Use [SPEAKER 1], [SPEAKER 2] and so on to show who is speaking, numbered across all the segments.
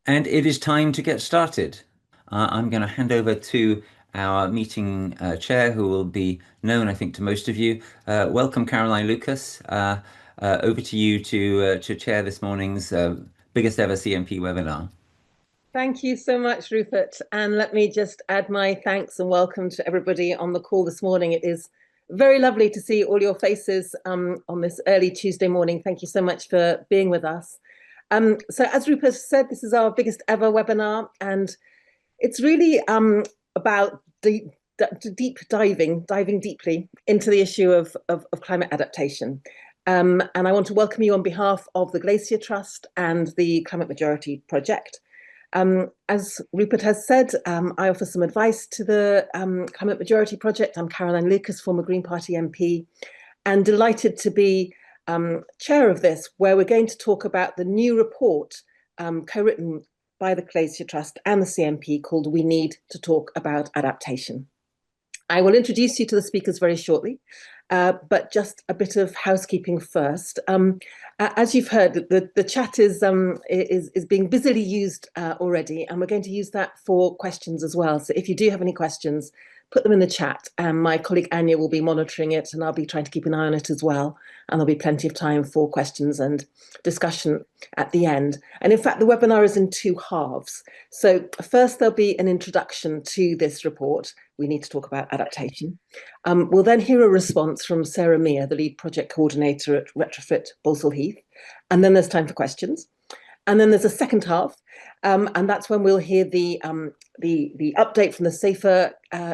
[SPEAKER 1] And it is time to get started. I'm going to hand over to our meeting chair, who will be known, I think, to most of you. Welcome, Caroline Lucas. Over to you to chair this morning's biggest ever CMP webinar.
[SPEAKER 2] Thank you so much, Rupert. And let me just add my thanks and welcome to everybody on the call this morning. It is very lovely to see all your faces on this early Tuesday morning. Thank you so much for being with us. So as Rupert said, this is our biggest ever webinar, and it's really about diving deeply into the issue of climate adaptation. And I want to welcome you on behalf of the Glacier Trust and the Climate Majority Project. As Rupert has said, I offer some advice to the Climate Majority Project. I'm Caroline Lucas, former Green Party MP, and delighted to be chair of this, where we're going to talk about the new report co-written by the Glacier Trust and the CMP called We Need to Talk About Adaptation. I will introduce you to the speakers very shortly, but just a bit of housekeeping first. As you've heard, the chat is being busily used already, and we're going to use that for questions as well. So if you do have any questions, put them in the chat, and my colleague Anya will be monitoring it, and I'll be trying to keep an eye on it as well. And there'll be plenty of time for questions and discussion at the end. And in fact, the webinar is in two halves. So first, there'll be an introduction to this report. We need to talk about adaptation. We'll then hear a response from Sarah Meir, the lead project coordinator at Retrofit Balsall Heath. And then there's time for questions. And then there's a second half, and that's when we'll hear the update from the Safer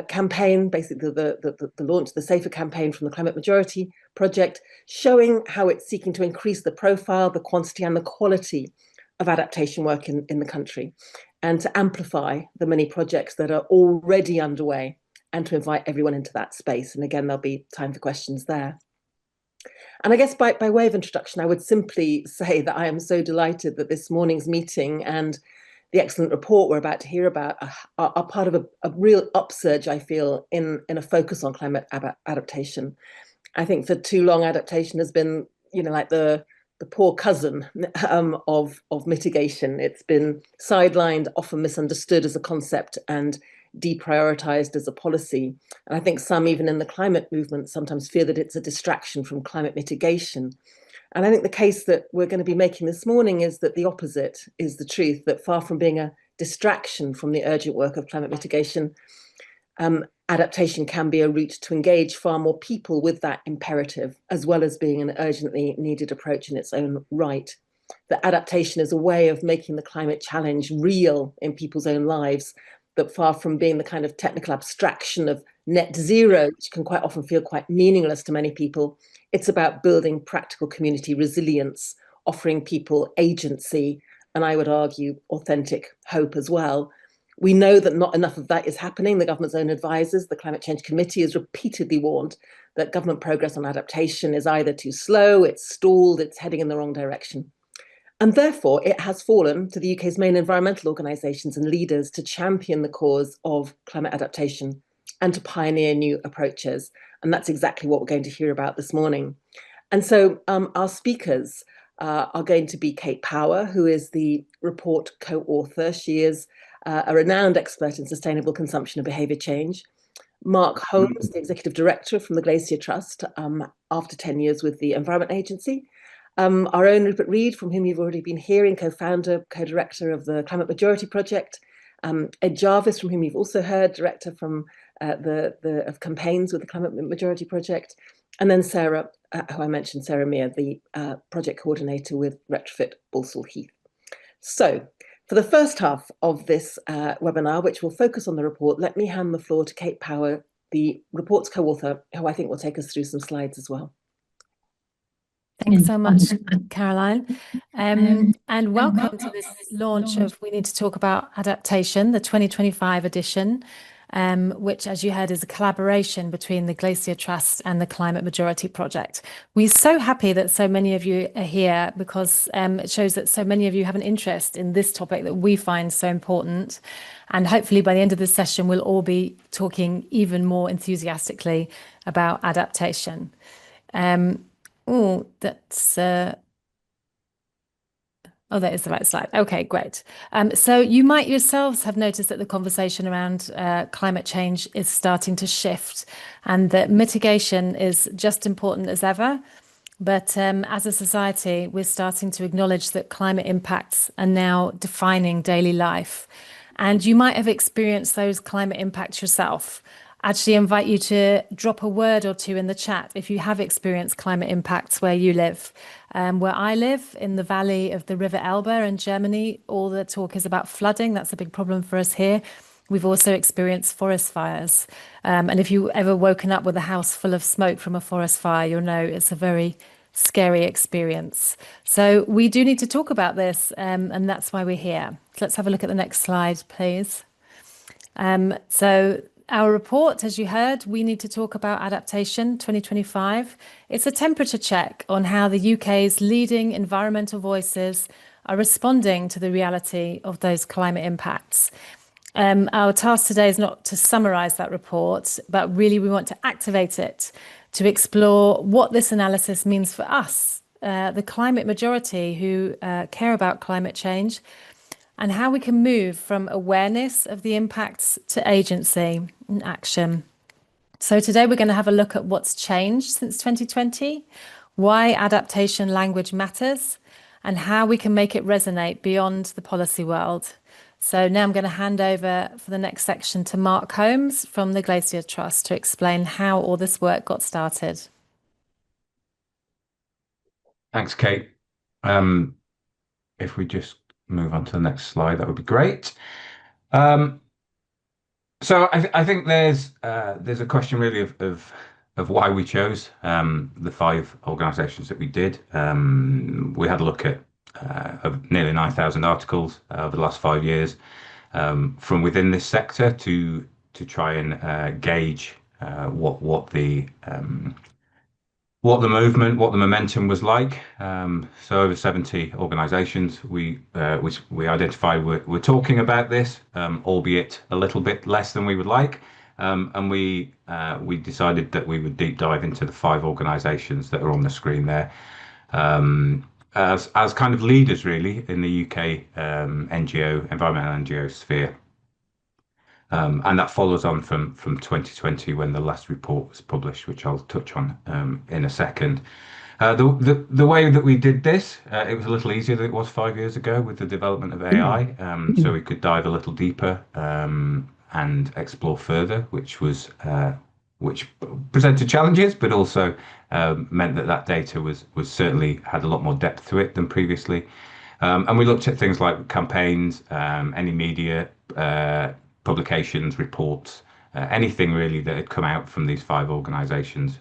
[SPEAKER 2] campaign, basically the launch of the Safer campaign from the Climate Majority Project, showing how it's seeking to increase the profile, the quantity and the quality of adaptation work in the country, and to amplify the many projects that are already underway, and to invite everyone into that space. And again, there'll be time for questions there. And I guess by way of introduction, I would simply say that I am so delighted that this morning's meeting and the excellent report we're about to hear about are part of a real upsurge, I feel, in a focus on climate adaptation. I think for too long, adaptation has been, like the poor cousin of mitigation. It's been sidelined, often misunderstood as a concept, and deprioritized as a policy. And I think some, even in the climate movement, sometimes fear that it's a distraction from climate mitigation. And I think the case that we're going to be making this morning is that the opposite is the truth, that far from being a distraction from the urgent work of climate mitigation, adaptation can be a route to engage far more people with that imperative, as well as being an urgently needed approach in its own right. That adaptation is a way of making the climate challenge real in people's own lives, that far from being the kind of technical abstraction of net zero, which can quite often feel quite meaningless to many people, it's about building practical community resilience, offering people agency, and I would argue authentic hope as well. We know that not enough of that is happening. The government's own advisors, the Climate Change Committee, has repeatedly warned that government progress on adaptation is either too slow, it's stalled, it's heading in the wrong direction. And therefore, it has fallen to the UK's main environmental organisations and leaders to champion the cause of climate adaptation and to pioneer new approaches. And that's exactly what we're going to hear about this morning. And so our speakers are going to be Kate Power, who is the report co-author. She is a renowned expert in sustainable consumption and behaviour change. Mark Holmes, the executive director from the Glacier Trust, after 10 years with the Environment Agency. Our own Rupert Reed, from whom you've already been hearing, co-founder, co-director of the Climate Majority Project. Ed Jarvis, from whom you've also heard, director from of campaigns with the Climate Majority Project. And then Sarah, who I mentioned, Sarah Meir, the project coordinator with Retrofit Balsall Heath. So for the first half of this webinar, which will focus on the report, let me hand the floor to Kate Power, the report's co-author, who I think will take us through some slides as well.
[SPEAKER 3] Thanks so much, Caroline. And welcome to this launch of We Need to Talk About Adaptation, the 2025 edition, which, as you heard, is a collaboration between the Glacier Trust and the Climate Majority Project. We're so happy that so many of you are here because it shows that so many of you have an interest in this topic that we find so important. And hopefully by the end of this session, we'll all be talking even more enthusiastically about adaptation. Oh, that's Oh, that is the right slide. Okay, great. So you might yourselves have noticed that the conversation around climate change is starting to shift, and that mitigation is just important as ever. But as a society, we're starting to acknowledge that climate impacts are now defining daily life. And you might have experienced those climate impacts yourself. Actually, invite you to drop a word or two in the chat if you have experienced climate impacts where you live. Where I live, in the valley of the River Elbe in Germany, all the talk is about flooding. That's a big problem for us here. We've also experienced forest fires. And if you ever woken up with a house full of smoke from a forest fire, you'll know it's a very scary experience. So we do need to talk about this, and that's why we're here. So let's have a look at the next slide, please. So our report, as you heard, we need to talk about Adaptation 2025. It's a temperature check on how the UK's leading environmental voices are responding to the reality of those climate impacts. Our task today is not to summarise that report, but really we want to activate it to explore what this analysis means for us, the climate majority who care about climate change, and how we can move from awareness of the impacts to agency and action. So today we're going to have a look at what's changed since 2020, why adaptation language matters, and how we can make it resonate beyond the policy world. So now I'm going to hand over for the next section to Mark Holmes from the Glacier Trust to explain how all this work got started.
[SPEAKER 4] Thanks, Kate. If we just move on to the next slide, that would be great. So I think there's a question really of why we chose the 5 organisations that we did. We had a look at of nearly 9,000 articles over the last 5 years from within this sector to try and gauge what the movement, what the momentum was like. So over 70 organisations we identified were talking about this, albeit a little bit less than we would like. And we decided that we would deep dive into the 5 organisations that are on the screen there, as kind of leaders really in the UK NGO, environmental NGO sphere. And that follows on from 2020 when the last report was published, which I'll touch on in a second. The way that we did this, it was a little easier than it was 5 years ago with the development of AI. So we could dive a little deeper and explore further, which presented challenges, but also meant that data was certainly had a lot more depth to it than previously. And we looked at things like campaigns, any media, publications, reports, anything really that had come out from these 5 organisations.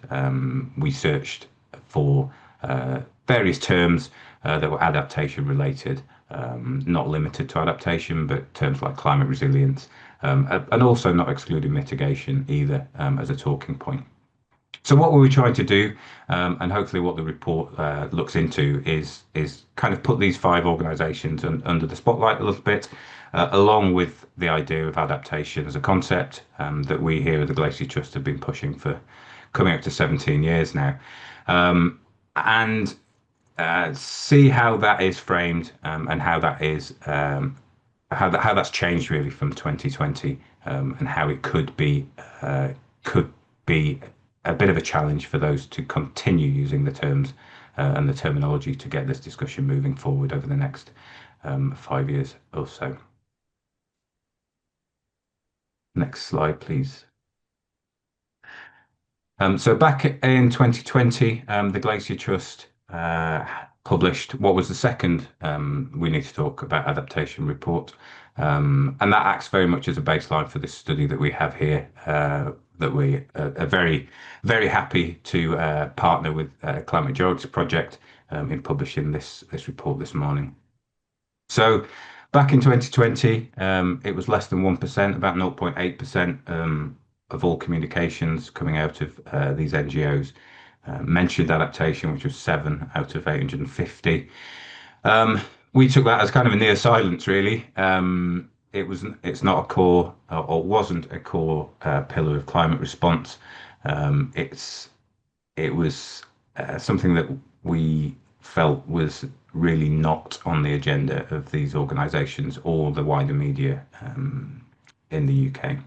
[SPEAKER 4] We searched for various terms that were adaptation related, not limited to adaptation, but terms like climate resilience, and also not excluding mitigation either as a talking point. So what were we trying to do, and hopefully what the report looks into is kind of put these 5 organisations under the spotlight a little bit, along with the idea of adaptation as a concept that we here at the Glacier Trust have been pushing for coming up to 17 years now, and see how that is framed and how that is how that's changed really from 2020, and how it could be a bit of a challenge for those to continue using the terms and the terminology to get this discussion moving forward over the next 5 years or so. Next slide, please. So back in 2020, the Glacier Trust published what was the second We Need to Talk About Adaptation report. And that acts very much as a baseline for this study that we have here, that we are very, very happy to partner with Climate Majority Project in publishing this report this morning. So back in 2020, it was less than 1%, about 0.8% of all communications coming out of these NGOs mentioned adaptation, which was 7 out of 850. We took that as kind of a near silence, really. It's not a core, or wasn't a core pillar of climate response. It was something that we felt was really not on the agenda of these organisations or the wider media in the UK.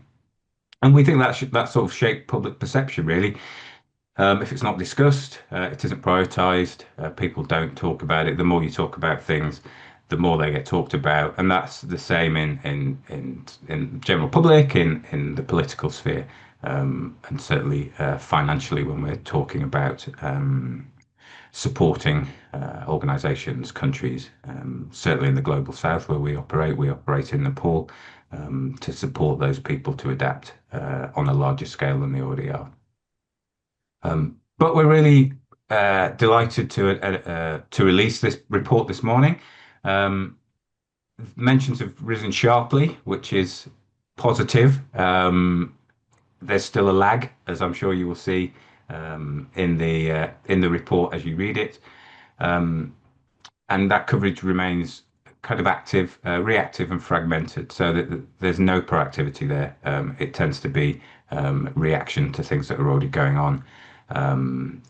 [SPEAKER 4] And we think that sort of shaped public perception, really. If it's not discussed, it isn't prioritised, people don't talk about it. The more you talk about things, the more they get talked about. And that's the same in general public, in the political sphere, and certainly financially when we're talking about supporting organisations, countries, certainly in the global south where we operate in Nepal, to support those people to adapt on a larger scale than they already are. But we're really delighted to release this report this morning. Mentions have risen sharply, which is positive. There's still a lag, as I'm sure you will see in the report as you read it, and that coverage remains kind of active, reactive, and fragmented. So that there's no proactivity there. It tends to be reaction to things that are already going on.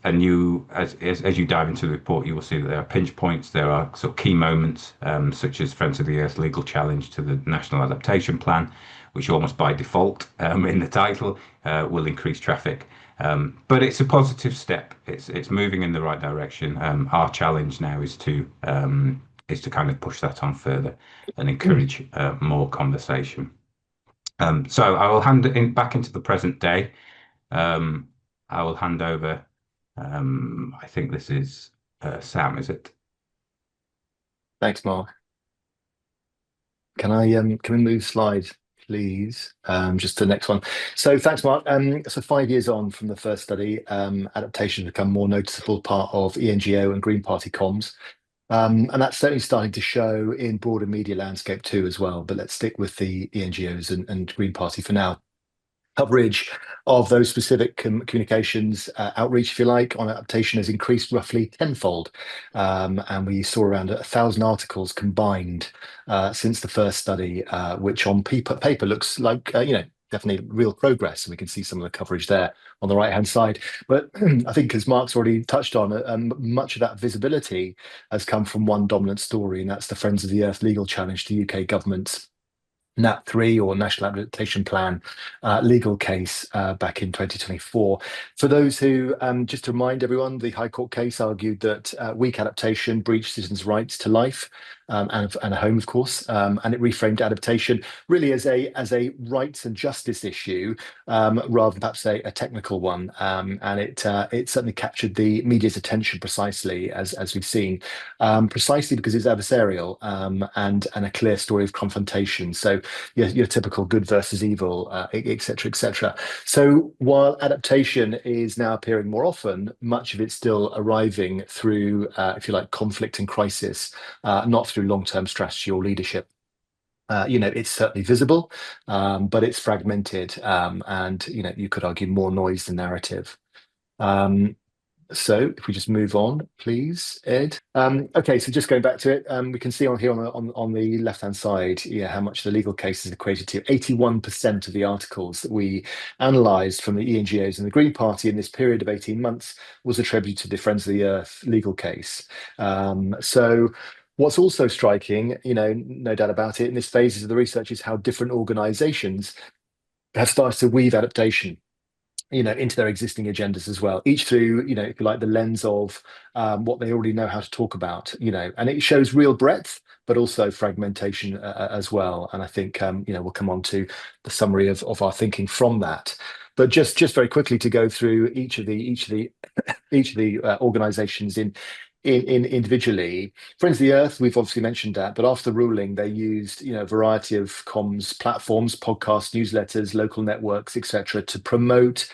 [SPEAKER 4] And you, as you dive into the report, you will see that there are pinch points. There are sort of key moments, such as Friends of the Earth legal challenge to the National Adaptation Plan, which almost by default in the title will increase traffic. But it's a positive step. It's moving in the right direction. Our challenge now is to kind of push that on further and encourage more conversation. So I will hand it back into the present day. I will hand over. I think this is Sam, is it?
[SPEAKER 5] Thanks, Mark. Can we move slide, please? Just to the next one. So thanks, Mark. So 5 years on from the first study, adaptation has become more noticeable part of ENGO and Green Party comms. And that's certainly starting to show in broader media landscape too as well. But let's stick with the ENGOs and Green Party for now. Coverage of those specific communications outreach, if you like, on adaptation has increased roughly tenfold. And we saw around 1,000 articles combined since the first study, which on paper looks like, definitely real progress. And we can see some of the coverage there on the right-hand side. But I think, as Mark's already touched on, much of that visibility has come from one dominant story, and that's the Friends of the Earth legal challenge to UK government's NAP3 or National Adaptation Plan legal case back in 2024. For those who, just to remind everyone, the High Court case argued that weak adaptation breached citizens' rights to life and a home, of course, and it reframed adaptation really as a rights and justice issue rather than perhaps a technical one. And it certainly captured the media's attention precisely, as we've seen, precisely because it's adversarial and a clear story of confrontation. So your typical good versus evil, et cetera, et cetera. So while adaptation is now appearing more often, much of it's still arriving through, if you like, conflict and crisis, not through long-term strategy or leadership. It's certainly visible, but it's fragmented, and you could argue more noise than narrative. So if we just move on, please, Ed. Okay, so just going back to it, we can see on here on the left-hand side, how much the legal cases equated to. 81% of the articles that we analysed from the ENGOs and the Green Party in this period of 18 months was attributed to the Friends of the Earth legal case. So what's also striking, no doubt about it, in this phase of the research is how different organisations have started to weave adaptation into their existing agendas as well, each through, if you like, the lens of what they already know how to talk about, and it shows real breadth, but also fragmentation as well. And I think, we'll come on to the summary of our thinking from that. But just very quickly to go through each of the organisations individually. Friends of the Earth, we've obviously mentioned that, but after the ruling, they used a variety of comms platforms, podcasts, newsletters, local networks, etc., to promote,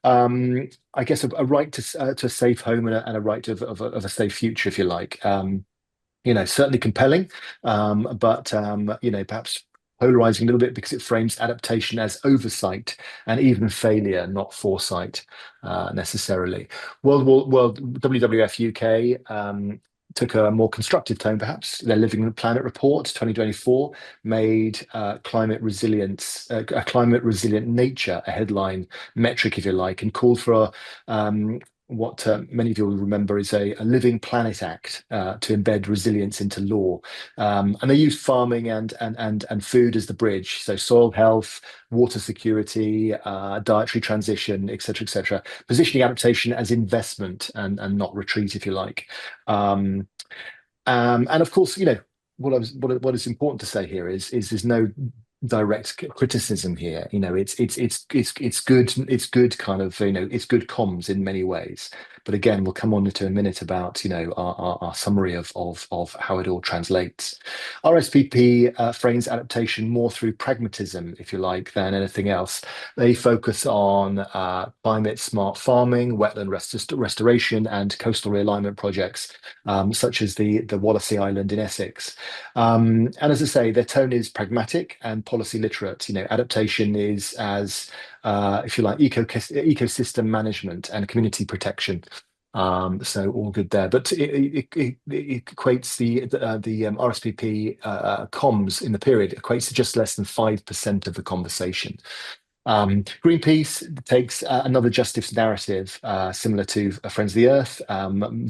[SPEAKER 5] I guess, a right to a safe home and a right of a safe future, if you like. Certainly compelling, but perhaps polarizing a little bit because it frames adaptation as oversight and even failure, not foresight necessarily. WWF UK took a more constructive tone, perhaps. Their Living the Planet report 2024 made climate resilience, a climate resilient nature, a headline metric, if you like, and called for what many of you will remember is a Living Planet Act to embed resilience into law. And they used farming and food as the bridge. So soil health, water security, dietary transition, etc., positioning adaptation as investment and not retreat, if you like. And of course, what is important to say here is there's no direct criticism here. It's good kind of, it's good comms in many ways. But again, we'll come on to a minute about our summary of how it all translates. RSPP frames adaptation more through pragmatism, if you like, than anything else. They focus on climate smart farming, wetland restoration, and coastal realignment projects, such as the Wallasey Island in Essex. And as I say, their tone is pragmatic and policy literate. Adaptation is as, if you like, ecosystem management and community protection. So all good there, but it equates the RSPP comms in the period equates to just less than 5% of the conversation. Greenpeace takes another justice narrative, similar to Friends of the Earth.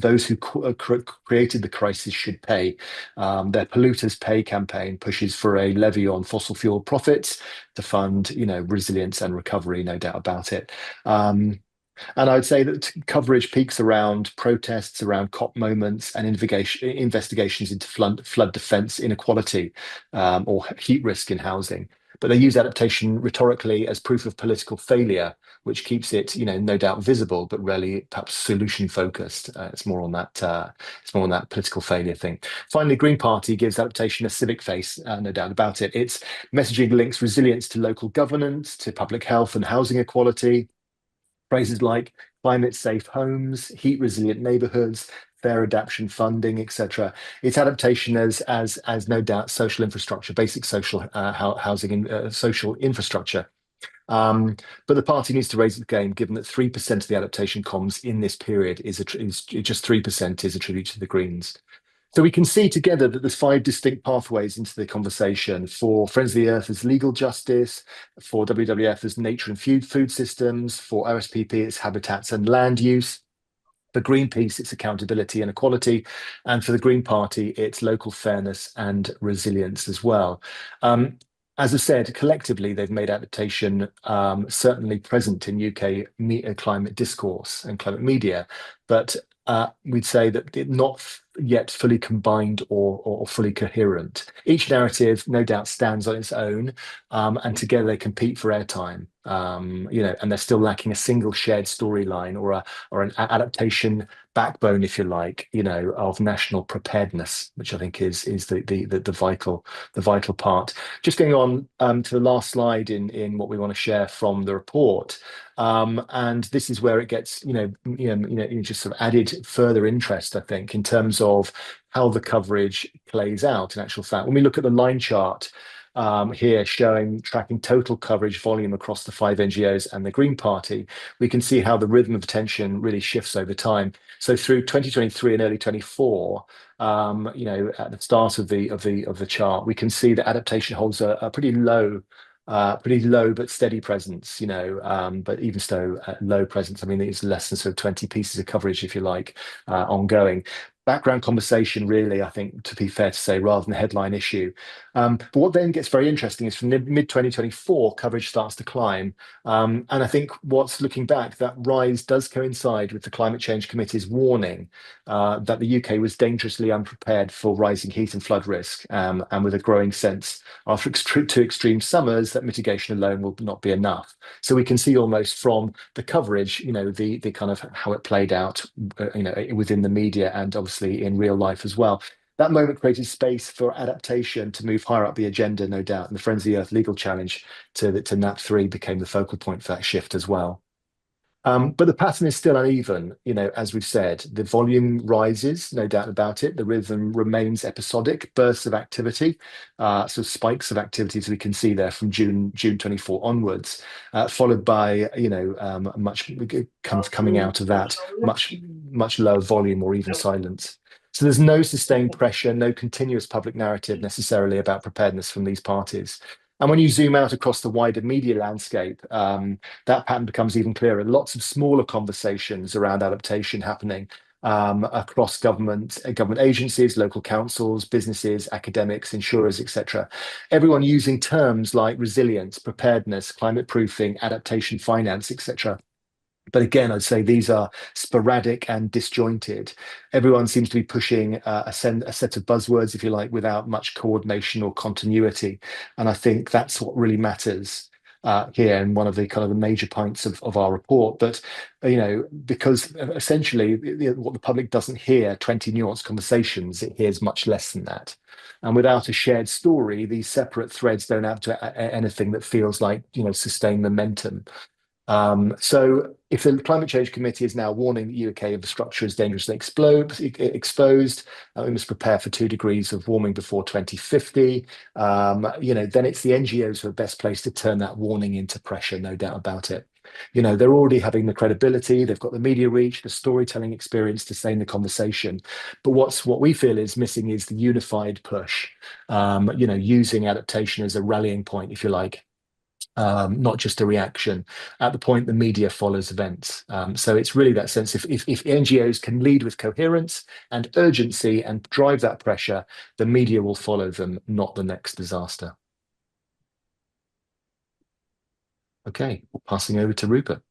[SPEAKER 5] Those who created the crisis should pay. Their polluters pay campaign pushes for a levy on fossil fuel profits to fund, resilience and recovery, no doubt about it. And I'd say that coverage peaks around protests, around COP moments, and investigations into flood defence inequality or heat risk in housing. But they use adaptation rhetorically as proof of political failure, which keeps it, no doubt visible, but rarely perhaps solution focused. It's more on that. It's more on that political failure thing. Finally, Green Party gives adaptation a civic face, no doubt about it. Its messaging links resilience to local governance, to public health and housing equality. Phrases like climate safe homes, heat resilient neighborhoods, fair adaptation funding, etc. It's adaptation as no doubt social infrastructure, basic social housing and social infrastructure. But the party needs to raise its game, given that 3% of the adaptation comms in this period is just 3% is attributed to the Greens. So we can see together that there's 5 distinct pathways into the conversation. For Friends of the Earth, there's legal justice. For WWF, there's nature and food systems. For OSPP, it's habitats and land use. For Greenpeace, it's accountability and equality. And for the Green Party, it's local fairness and resilience as well. As I said, collectively, they've made adaptation certainly present in UK climate discourse and climate media, but we'd say that it's not yet fully combined or fully coherent. Each narrative, no doubt, stands on its own, and together they compete for airtime. And they're still lacking a single shared storyline or an adaptation backbone, if you like, of national preparedness, which I think is the vital part. Just going on to the last slide in what we want to share from the report. And this is where it gets, just sort of added further interest, I think, in terms of how the coverage plays out in actual fact. When we look at the line chart here tracking total coverage volume across the 5 NGOs and the Green Party, we can see how the rhythm of attention really shifts over time. So through 2023 and early 24, at the start of the chart, we can see that adaptation holds a pretty low but steady presence, but even so, low presence. I mean, it's less than sort of 20 pieces of coverage, if you like, ongoing. Background conversation, really, I think, to be fair to say, rather than a headline issue. But what then gets very interesting is from mid 2024, coverage starts to climb. And I think what's looking back, that rise does coincide with the Climate Change Committee's warning that the UK was dangerously unprepared for rising heat and flood risk, and with a growing sense after 2 extreme summers that mitigation alone will not be enough. So we can see almost from the coverage, the kind of how it played out, within the media and obviously in real life as well. That moment created space for adaptation to move higher up the agenda, no doubt. And the Friends of the Earth legal challenge to NAP3 became the focal point for that shift as well. But the pattern is still uneven, as we've said. The volume rises, no doubt about it. The rhythm remains episodic, bursts of activity, so spikes of activity, as we can see there from June 24 onwards, followed by, much coming out of that, much lower volume or even silence. So there's no sustained pressure, no continuous public narrative necessarily about preparedness from these parties. And when you zoom out across the wider media landscape, that pattern becomes even clearer. Lots of smaller conversations around adaptation happening across government agencies, local councils, businesses, academics, insurers, etc. Everyone using terms like resilience, preparedness, climate proofing, adaptation finance, etc. But again, I'd say these are sporadic and disjointed. Everyone seems to be pushing a set of buzzwords, if you like, without much coordination or continuity. And I think that's what really matters here, and one of the kind of the major points of our report. But because essentially what the public doesn't hear 20 nuanced conversations, it hears much less than that. And without a shared story, these separate threads don't have anything that feels like sustained momentum. So if the Climate Change Committee is now warning that UK infrastructure is dangerously exposed, we must prepare for 2 degrees of warming before 2050, then it's the NGOs who are best placed to turn that warning into pressure, no doubt about it. They're already having the credibility, they've got the media reach, the storytelling experience to stay in the conversation. But what we feel is missing is the unified push, using adaptation as a rallying point, if you like. Not just a reaction at the point the media follows events. So it's really that sense if NGOs can lead with coherence and urgency and drive that pressure, the media will follow them, not the next disaster. Okay, passing over to Rupert.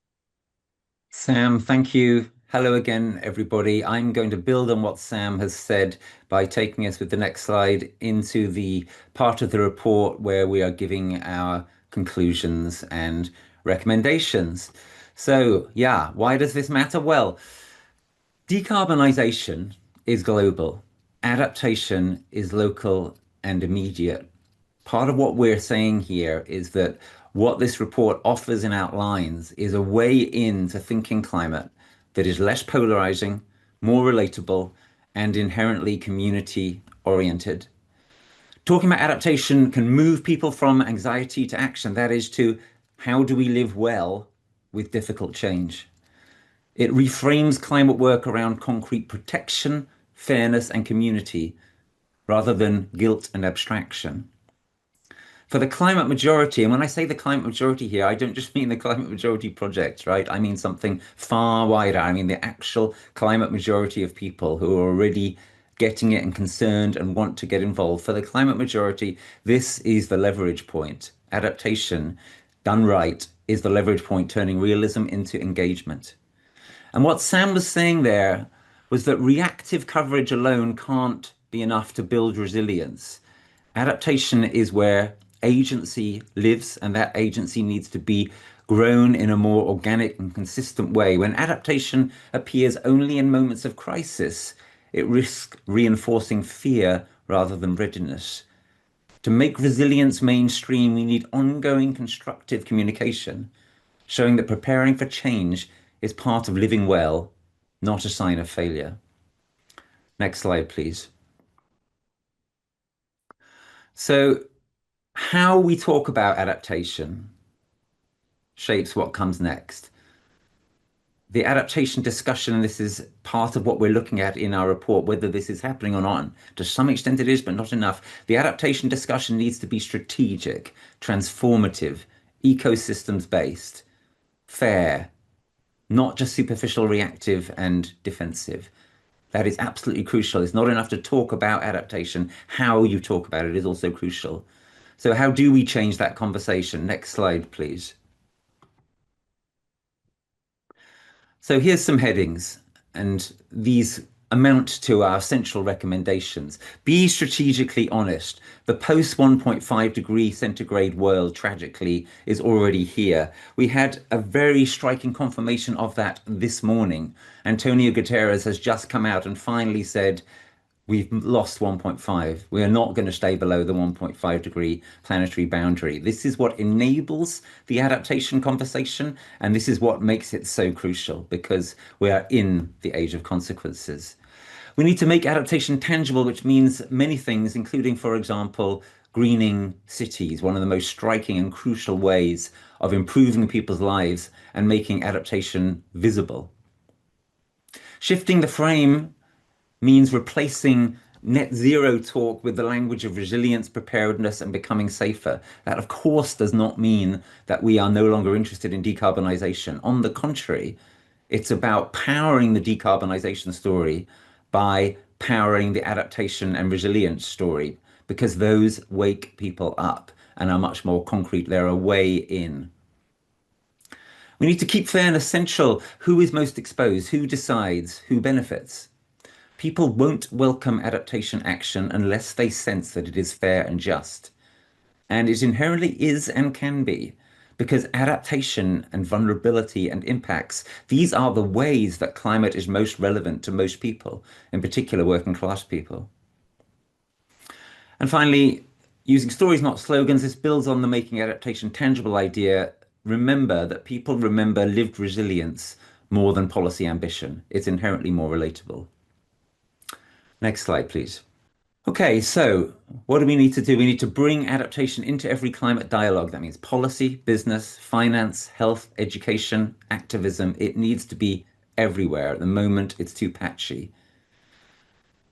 [SPEAKER 1] Sam, thank you. Hello again, everybody. I'm going to build on what Sam has said by taking us with the next slide into the part of the report where we are giving our conclusions and recommendations. So, yeah, why does this matter? Well, decarbonisation is global. Adaptation is local and immediate. Part of what we're saying here is that what this report offers and outlines is a way into thinking climate that is less polarizing, more relatable, and inherently community oriented. Talking about adaptation can move people from anxiety to action. That is to how do we live well with difficult change? It reframes climate work around concrete protection, fairness, and community rather than guilt and abstraction. For the climate majority, and when I say the climate majority here, I don't just mean the climate majority project, right? I mean something far wider. I mean the actual climate majority of people who are already getting it and concerned and want to get involved. For the climate majority, this is the leverage point. Adaptation, done right, is the leverage point, turning realism into engagement. And what Sam was saying there was that reactive coverage alone can't be enough to build resilience. Adaptation is where agency lives, and that agency needs to be grown in a more organic and consistent way. When adaptation appears only in moments of crisis, it risks reinforcing fear rather than readiness. To make resilience mainstream, we need ongoing constructive communication, showing that preparing for change is part of living well, not a sign of failure. Next slide, please. So, how we talk about adaptation shapes what comes next. The adaptation discussion, and this is part of what we're looking at in our report, whether this is happening or not. To some extent it is, but not enough. The adaptation discussion needs to be strategic, transformative, ecosystems-based, fair, not just superficial, reactive, and defensive. That is absolutely crucial. It's not enough to talk about adaptation. How you talk about it is also crucial. So how do we change that conversation? Next slide, please. So here's some headings, and these amount to our central recommendations. Be strategically honest. The post 1.5 degree centigrade world, tragically, is already here. We had a very striking confirmation of that this morning. Antonio Guterres has just come out and finally said, we've lost 1.5. We are not going to stay below the 1.5 degree planetary boundary. This is what enables the adaptation conversation, and this is what makes it so crucial, because we are in the age of consequences. We need to make adaptation tangible, which means many things, including, for example, greening cities, one of the most striking and crucial ways of improving people's lives and making adaptation visible. Shifting the frame means replacing net zero talk with the language of resilience, preparedness, and becoming safer. That, of course, does not mean that we are no longer interested in decarbonisation. On the contrary, it's about powering the decarbonisation story by powering the adaptation and resilience story, because those wake people up and are much more concrete. They're a way in. We need to keep fairness central. Who is most exposed? Who decides? Who benefits? People won't welcome adaptation action unless they sense that it is fair and just. And it inherently is and can be, because adaptation and vulnerability and impacts, these are the ways that climate is most relevant to most people, in particular working class people. And finally, using stories, not slogans, this builds on the making adaptation tangible idea. Remember that people remember lived resilience more than policy ambition. It's inherently more relatable. Next slide, please. Okay, so what do we need to do? We need to bring adaptation into every climate dialogue. That means policy, business, finance, health, education, activism. It needs to be everywhere. At the moment, it's too patchy.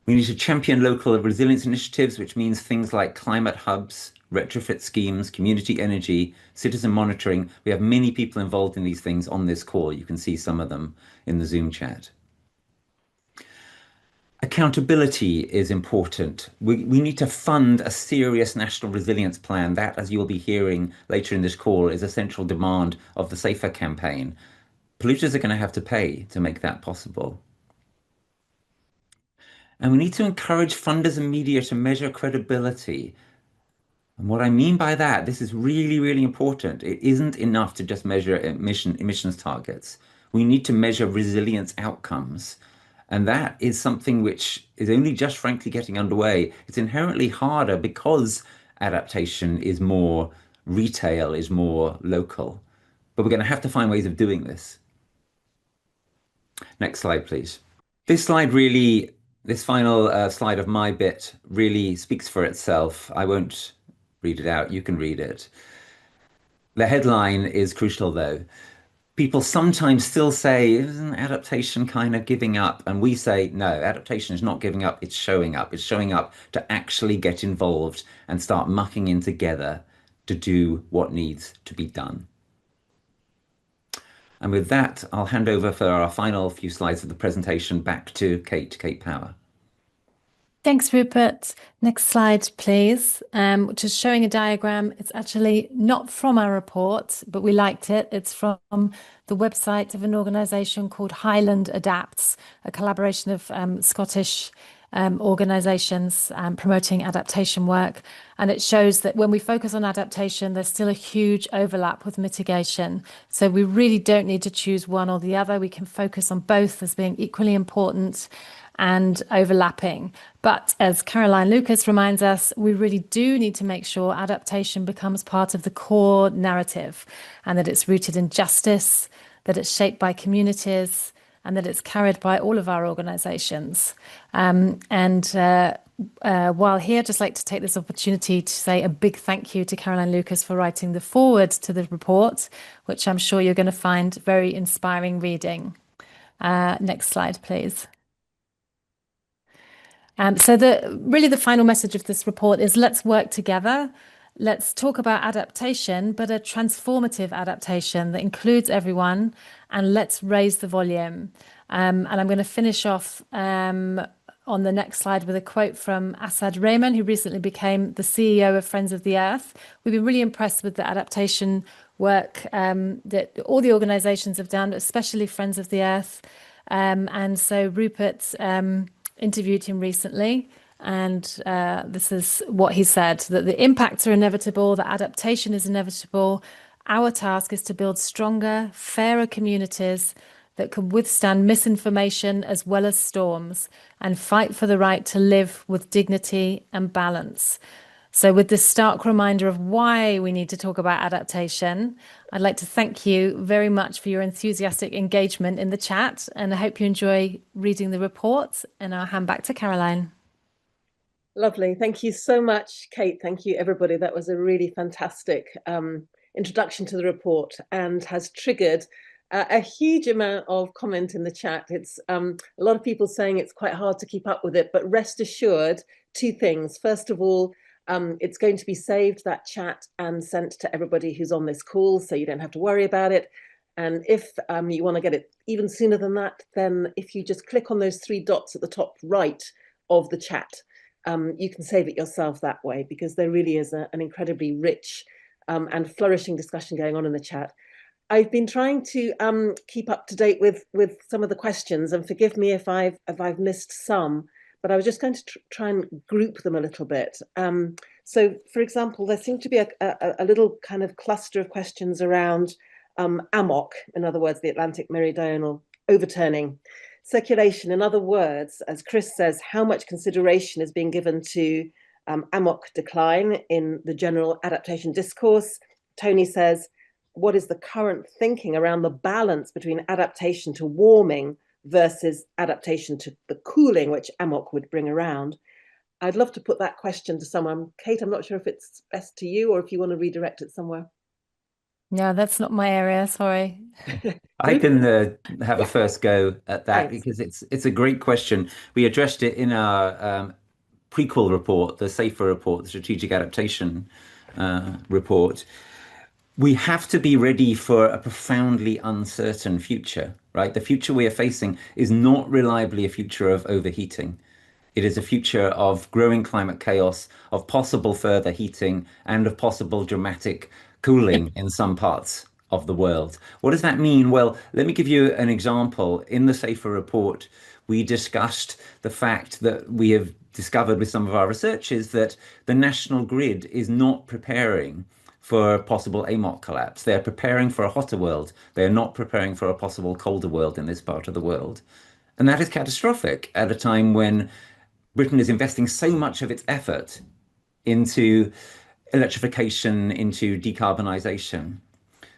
[SPEAKER 1] We need to champion local resilience initiatives, which means things like climate hubs, retrofit schemes, community energy, citizen monitoring. We have many people involved in these things on this call. You can see some of them in the Zoom chat. Accountability is important. We need to fund a serious national resilience plan. That, as you'll be hearing later in this call, is a central demand of the Safer campaign. Polluters are going to have to pay to make that possible. And we need to encourage funders and media to measure credibility. And what I mean by that, this is really, really important. It isn't enough to just measure emissions targets. We need to measure resilience outcomes. And that is something which is only just frankly getting underway. It's inherently harder because adaptation is more retail, is more local. But we're going to have to find ways of doing this. Next slide, please. This slide really, this final slide of my bit really speaks for itself. I won't read it out. You can read it. The headline is crucial, though. People sometimes still say, isn't adaptation kind of giving up? And we say, no, adaptation is not giving up, it's showing up. It's showing up to actually get involved and start mucking in together to do what needs to be done. And with that, I'll hand over for our final few slides of the presentation back to Kate Power.
[SPEAKER 3] Thanks, Rupert. Next slide, please, which is showing a diagram. It's actually not from our report, but we liked it. It's from the website of an organisation called Highland Adapts, a collaboration of Scottish organisations promoting adaptation work. And it shows that when we focus on adaptation, there's still a huge overlap with mitigation. So we really don't need to choose one or the other. We can focus on both as being equally important and overlapping. But as Caroline Lucas reminds us, we really do need to make sure adaptation becomes part of the core narrative, and that it's rooted in justice, that it's shaped by communities, and that it's carried by all of our organisations. While here, I'd just like to take this opportunity to say a big thank you to Caroline Lucas for writing the foreword to the report, which I'm sure you're going to find very inspiring reading. Next slide, please. So really the final message of this report is let's work together. Let's talk about adaptation, but a transformative adaptation that includes everyone, and let's raise the volume. And I'm going to finish off on the next slide with a quote from Asad Rehman, who recently became the CEO of Friends of the Earth. We've been really impressed with the adaptation work that all the organisations have done, especially Friends of the Earth. And so Rupert interviewed him recently, and this is what he said: that the impacts are inevitable, that adaptation is inevitable. Our task is to build stronger, fairer communities that can withstand misinformation as well as storms, and fight for the right to live with dignity and balance. So with this stark reminder of why we need to talk about adaptation, I'd like to thank you very much for your enthusiastic engagement in the chat, and I hope you enjoy reading the report, and I'll hand back to Caroline.
[SPEAKER 2] Lovely. Thank you so much, Kate. Thank you, everybody. That was a really fantastic introduction to the report, and has triggered A huge amount of comment in the chat. It's a lot of people saying it's quite hard to keep up with it, but rest assured, two things. First of all, it's going to be saved, that chat, and sent to everybody who's on this call, so you don't have to worry about it. And if you want to get it even sooner than that, then if you just click on those three dots at the top right of the chat, you can save it yourself that way, because there really is an incredibly rich and flourishing discussion going on in the chat. I've been trying to keep up to date with some of the questions, and forgive me if I've missed some, but I was just going to try and group them a little bit. So, for example, there seemed to be a little kind of cluster of questions around AMOC, in other words, the Atlantic Meridional Overturning. Circulation, in other words, as Chris says, how much consideration is being given to AMOC decline in the general adaptation discourse? Tony says, what is the current thinking around the balance between adaptation to warming versus adaptation to the cooling, which AMOC would bring around? I'd love to put that question to someone. Kate, I'm not sure if it's best to you or if you want to redirect it somewhere.
[SPEAKER 3] No, that's not my area, sorry.
[SPEAKER 1] I can have a first go at that,
[SPEAKER 2] Thanks.
[SPEAKER 1] because it's a great question. We addressed it in our prequel report, the SAFER report, the Strategic Adaptation report. We have to be ready for a profoundly uncertain future, right? The future we are facing is not reliably a future of overheating. It is a future of growing climate chaos, of possible further heating, and of possible dramatic cooling in some parts of the world. What does that mean? Well, let me give you an example. In the SAFER report, we discussed the fact that we have discovered with some of our researchers that the national grid is not preparing for possible AMOC collapse. They're preparing for a hotter world. They're not preparing for a possible colder world in this part of the world. And that is catastrophic at a time when Britain is investing so much of its effort into electrification, into decarbonisation.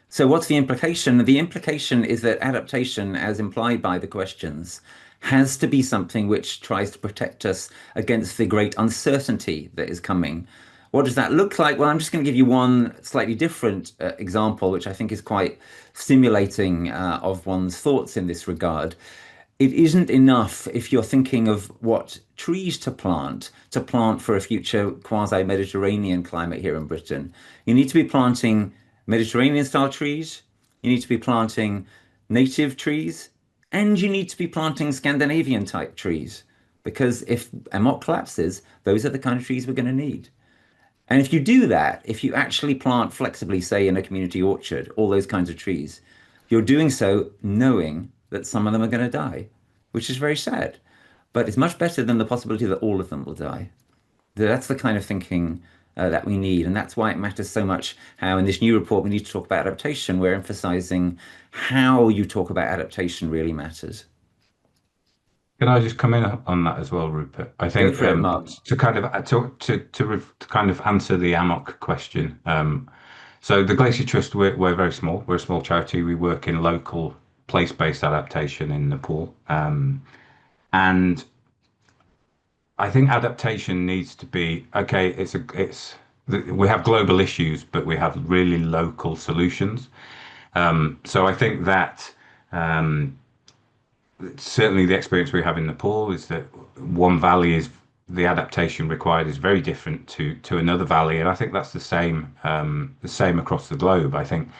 [SPEAKER 1] So what's the implication? The implication is that adaptation, as implied by the questions, has to be something which tries to protect us against the great uncertainty that is coming. What does that look like? Well, I'm just going to give you one slightly different example, which I think is quite stimulating of one's thoughts in this regard. It isn't enough, if you're thinking of what trees to plant for a future quasi-Mediterranean climate here in Britain. You need to be planting Mediterranean-style trees, you need to be planting native trees, and you need to be planting Scandinavian-type trees, because if AMOC collapses, those are the kind of trees we're going to need. And if you do that, if you actually plant flexibly, say in a community orchard, all those kinds of trees, you're doing so knowing that some of them are going to die, which is very sad. But it's much better than the possibility that all of them will die. That's the kind of thinking that we need. And that's why it matters so much how in this new report we need to talk about adaptation. We're emphasizing how you talk about adaptation really matters.
[SPEAKER 4] Can I just come in on that as well, Rupert? I
[SPEAKER 1] Go
[SPEAKER 4] think
[SPEAKER 1] for it, Mark.
[SPEAKER 4] to kind of kind of answer the AMOC question. So the Glacier Trust, we're very small. We're a small charity. We work in local place-based adaptation in Nepal, and I think adaptation needs to be okay. We have global issues, but we have really local solutions. So I think that. Certainly the experience we have in Nepal is that one valley is the adaptation required is very different to another valley, and I think that's the same across the globe. I think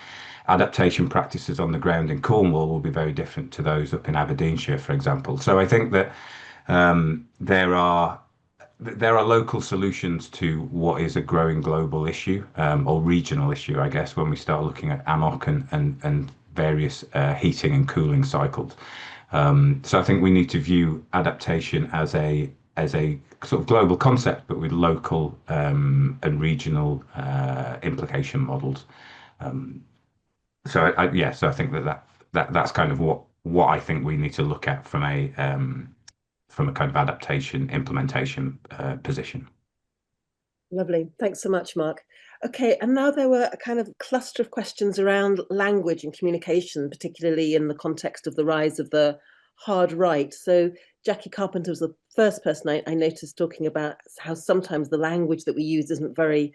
[SPEAKER 4] adaptation practices on the ground in Cornwall will be very different to those up in Aberdeenshire, for example. So I think that there are local solutions to what is a growing global issue, or regional issue, I guess, when we start looking at AMOC and various heating and cooling cycles. So I think we need to view adaptation as a sort of global concept, but with local and regional implication models. So I think that's kind of what I think we need to look at from a kind of adaptation implementation position.
[SPEAKER 2] Lovely. Thanks so much, Mark. Okay, and now there were a kind of cluster of questions around language and communication, particularly in the context of the rise of the hard right. So Jackie Carpenter was the first person I noticed talking about how sometimes the language that we use isn't very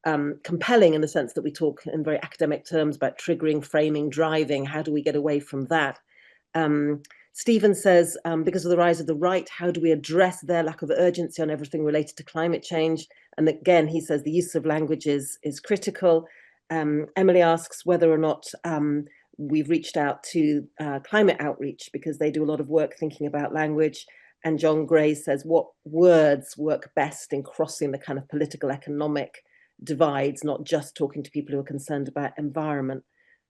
[SPEAKER 2] compelling in the sense that we talk in very academic terms about triggering, framing, driving. How do we get away from that? Stephen says, because of the rise of the right, how do we address their lack of urgency on everything related to climate change? And again, he says the use of language is critical. Emily asks whether or not we've reached out to climate outreach, because they do a lot of work thinking about language. And John Gray says, what words work best in crossing the kind of political economic divides, not just talking to people who are concerned about environment.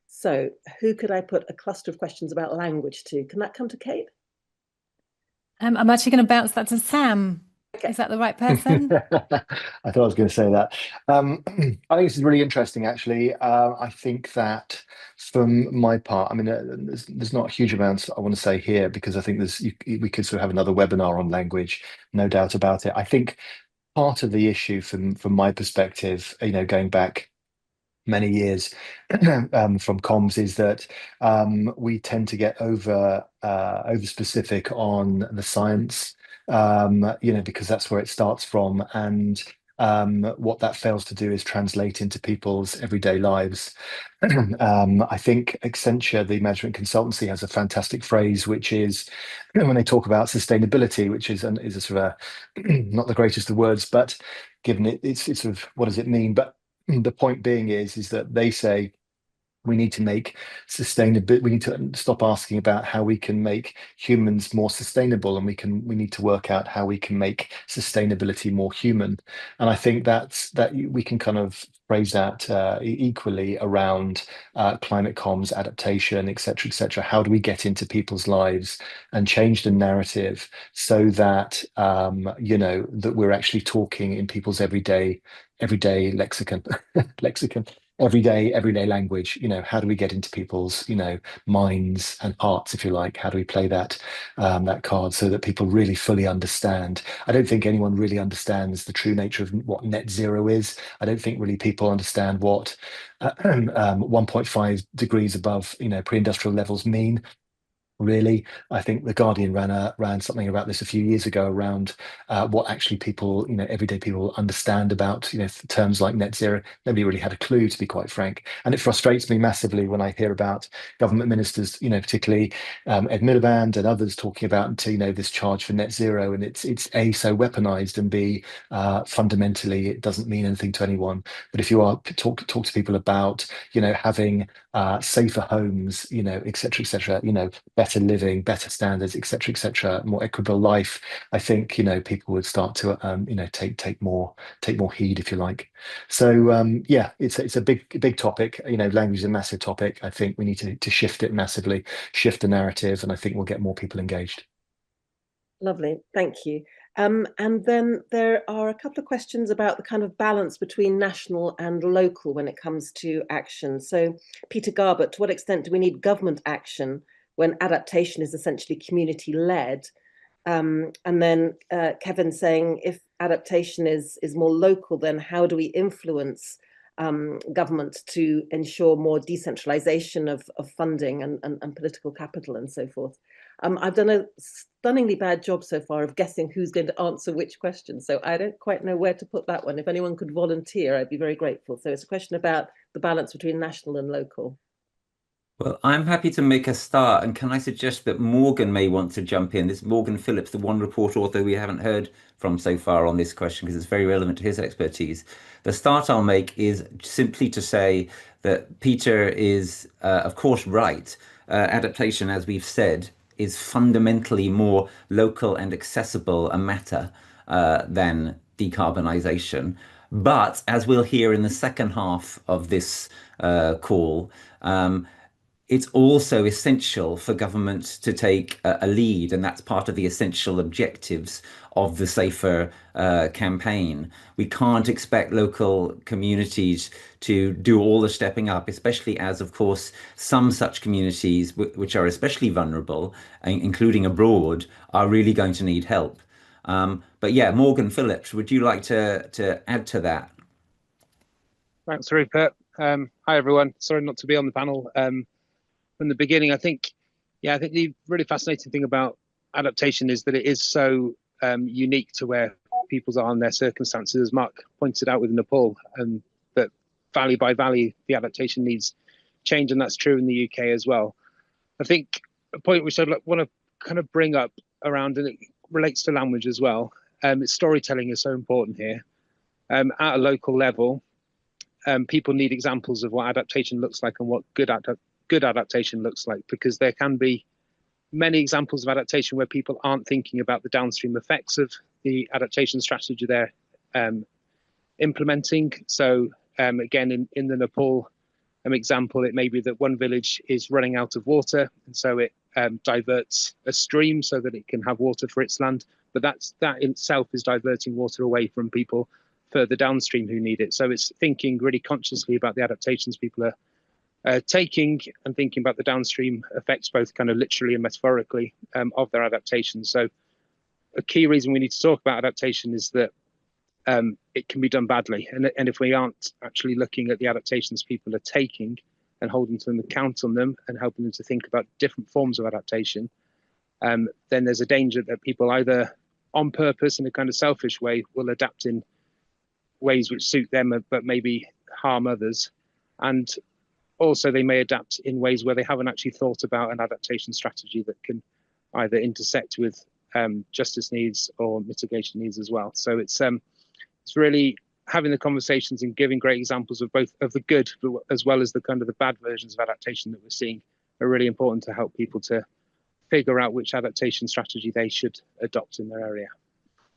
[SPEAKER 2] So who could I put a cluster of questions about language to? Can that come to Kate?
[SPEAKER 3] I'm actually going to bounce that to Sam.
[SPEAKER 2] Okay.
[SPEAKER 3] Is that the right person?
[SPEAKER 5] I thought I was going to say that. I think this is really interesting, actually. I think that from my part, I mean, there's not huge amounts I want to say here, because I think we could sort of have another webinar on language, no doubt about it. I think part of the issue from my perspective, going back many years from comms, is that we tend to get over specific on the science, because that's where it starts from, and what that fails to do is translate into people's everyday lives. I think Accenture, the management consultancy, has a fantastic phrase, which is when they talk about sustainability, which is a sort of not the greatest of words, but given it's sort of, what does it mean? But the point being is that they say we need to make sustainable, we need to stop asking about how we can make humans more sustainable, and we need to work out how we can make sustainability more human. And I think that we can kind of phrase that equally around climate comms, adaptation, etc., etc. How do we get into people's lives and change the narrative so that that we're actually talking in people's everyday lexicon everyday language. How do we get into people's minds and hearts, if you like? How do we play that card so that people really fully understand? I don't think anyone really understands the true nature of what net zero is. I don't think really people understand what 1.5 degrees above pre-industrial levels mean. Really, I think the Guardian ran something about this a few years ago around what actually people, everyday people understand about, terms like net zero. Nobody really had a clue, to be quite frank. And it frustrates me massively when I hear about government ministers, particularly Ed Miliband and others talking about, this charge for net zero, and it's A, so weaponized, and B, fundamentally it doesn't mean anything to anyone. But if you are talk to people about, having safer homes, etc., etc., better living, better standards, etc., etc., more equitable life, I think people would start to take more heed, if you like. So yeah, it's a big topic. Language is a massive topic. I think we need to shift it massively, shift the narrative, and I think we'll get more people engaged.
[SPEAKER 2] Lovely, thank you. And then there are a couple of questions about the kind of balance between national and local when it comes to action. So Peter Garbutt, to what extent do we need government action when adaptation is essentially community-led? And then Kevin saying, if adaptation is more local, then how do we influence government to ensure more decentralization of funding and political capital and so forth? I've done a stunningly bad job so far of guessing who's going to answer which question, so I don't quite know where to put that one. If anyone could volunteer, I'd be very grateful. So it's a question about the balance between national and local.
[SPEAKER 1] Well, I'm happy to make a start, and can I suggest that Morgan may want to jump in? This is Morgan Phillips, the one report author we haven't heard from so far on this question, because it's very relevant to his expertise. The start I'll make is simply to say that Peter is, of course, right. Adaptation, as we've said, is fundamentally more local and accessible a matter than decarbonisation. But as we'll hear in the second half of this call, it's also essential for government to take a lead, and that's part of the essential objectives of the Safer campaign. We can't expect local communities to do all the stepping up, especially as, of course, some such communities, which are especially vulnerable, including abroad, are really going to need help. But yeah, Morgan Phillips, would you like to add to that?
[SPEAKER 6] Thanks, Rupert. Hi, everyone. Sorry not to be on the panel from the beginning. I think the really fascinating thing about adaptation is that it is so unique to where people's are and their circumstances, as Mark pointed out with Nepal. valley by valley, the adaptation needs change, and that's true in the UK as well. I think a point which I want to kind of bring up around, and it relates to language as well, storytelling is so important here. At a local level, people need examples of what adaptation looks like and what good adaptation looks like, because there can be many examples of adaptation where people aren't thinking about the downstream effects of the adaptation strategy they're implementing. So again, in the Nepal example, it may be that one village is running out of water, and so it diverts a stream so that it can have water for its land. But that in itself is diverting water away from people further downstream who need it. So it's thinking really consciously about the adaptations people are taking, and thinking about the downstream effects, both kind of literally and metaphorically, of their adaptations. So a key reason we need to talk about adaptation is that it can be done badly. And if we aren't actually looking at the adaptations people are taking and holding them account on them and helping them to think about different forms of adaptation, then there's a danger that people either on purpose in a kind of selfish way will adapt in ways which suit them but maybe harm others. And also they may adapt in ways where they haven't actually thought about an adaptation strategy that can either intersect with justice needs or mitigation needs as well. So it's really having the conversations and giving great examples of both of the good as well as the kind of the bad versions of adaptation that we're seeing are really important to help people to figure out which adaptation strategy they should adopt in their area.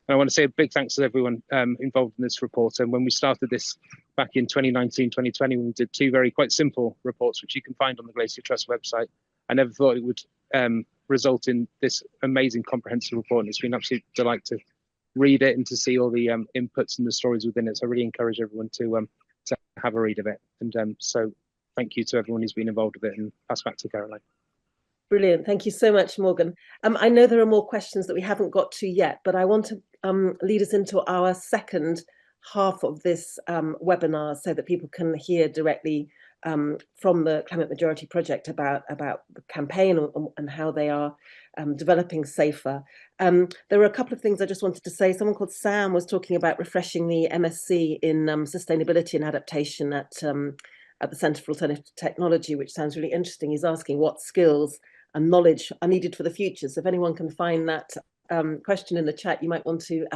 [SPEAKER 6] And I want to say a big thanks to everyone involved in this report. And when we started this back in 2019, 2020, we did two quite simple reports, which you can find on the Glacier Trust website. I never thought it would result in this amazing comprehensive report. And it's been an absolute delight to read it and to see all the inputs and the stories within it. So I really encourage everyone to have a read of it. And so thank you to everyone who's been involved with it, and pass back to Caroline.
[SPEAKER 2] Brilliant. Thank you so much, Morgan. I know there are more questions that we haven't got to yet, but I want to lead us into our second half of this webinar so that people can hear directly from the Climate Majority Project about the campaign and how they are developing safer. There were a couple of things I just wanted to say. Someone called Sam was talking about refreshing the MSc in Sustainability and Adaptation at the Centre for Alternative Technology, which sounds really interesting. He's asking what skills and knowledge are needed for the future. So if anyone can find that question in the chat, you might want to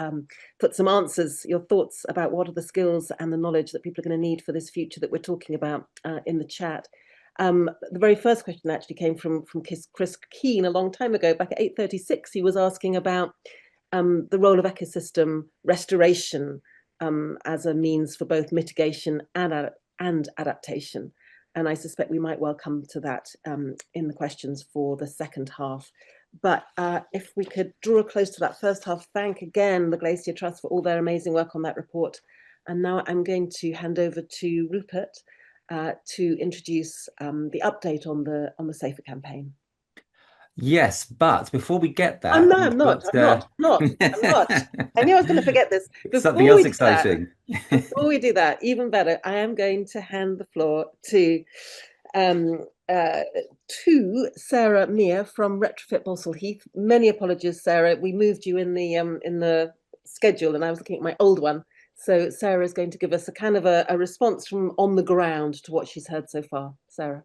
[SPEAKER 2] put some answers, your thoughts about what are the skills and the knowledge that people are going to need for this future that we're talking about in the chat. The very first question actually came from Chris Keane a long time ago. Back at 8:36, he was asking about the role of ecosystem restoration as a means for both mitigation and adaptation. And I suspect we might well come to that in the questions for the second half. But if we could draw a close to that first half, thank again the Glacier Trust for all their amazing work on that report. And now I'm going to hand over to Rupert to introduce the update on the Safer campaign.
[SPEAKER 1] Yes, but before we get that,
[SPEAKER 2] I'm not. I knew I was going to forget this.
[SPEAKER 1] Something else exciting.
[SPEAKER 2] Before we do that, even better, I am going to hand the floor to Sarah Meir from Retrofit Balsall Heath. Many apologies, Sarah. We moved you in the schedule, and I was looking at my old one. So Sarah is going to give us a kind of a response from on the ground to what she's heard so far. Sarah.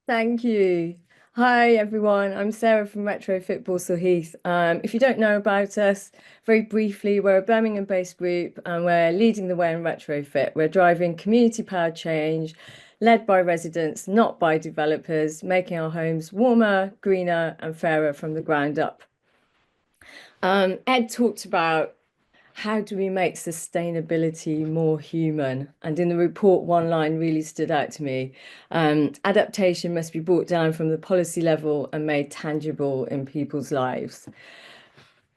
[SPEAKER 7] Thank you. Hi everyone, I'm Sarah from Retrofit Balsall Heath. If you don't know about us, very briefly, we're a Birmingham-based group and we're leading the way in retrofit. We're driving community-powered change, led by residents, not by developers, making our homes warmer, greener and fairer from the ground up. Ed talked about how do we make sustainability more human? And in the report, one line really stood out to me. Adaptation must be brought down from the policy level and made tangible in people's lives.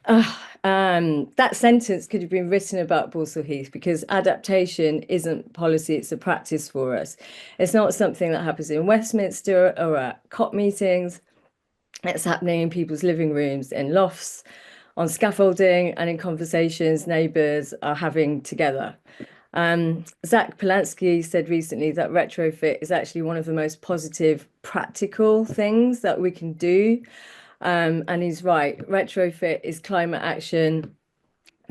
[SPEAKER 7] That sentence could have been written about Balsall Heath, because adaptation isn't policy, it's a practice for us. It's not something that happens in Westminster or at COP meetings. It's happening in people's living rooms, in lofts, on scaffolding, and in conversations neighbours are having together. Zach Polanski said recently that retrofit is actually one of the most positive, practical things that we can do. And he's right, retrofit is climate action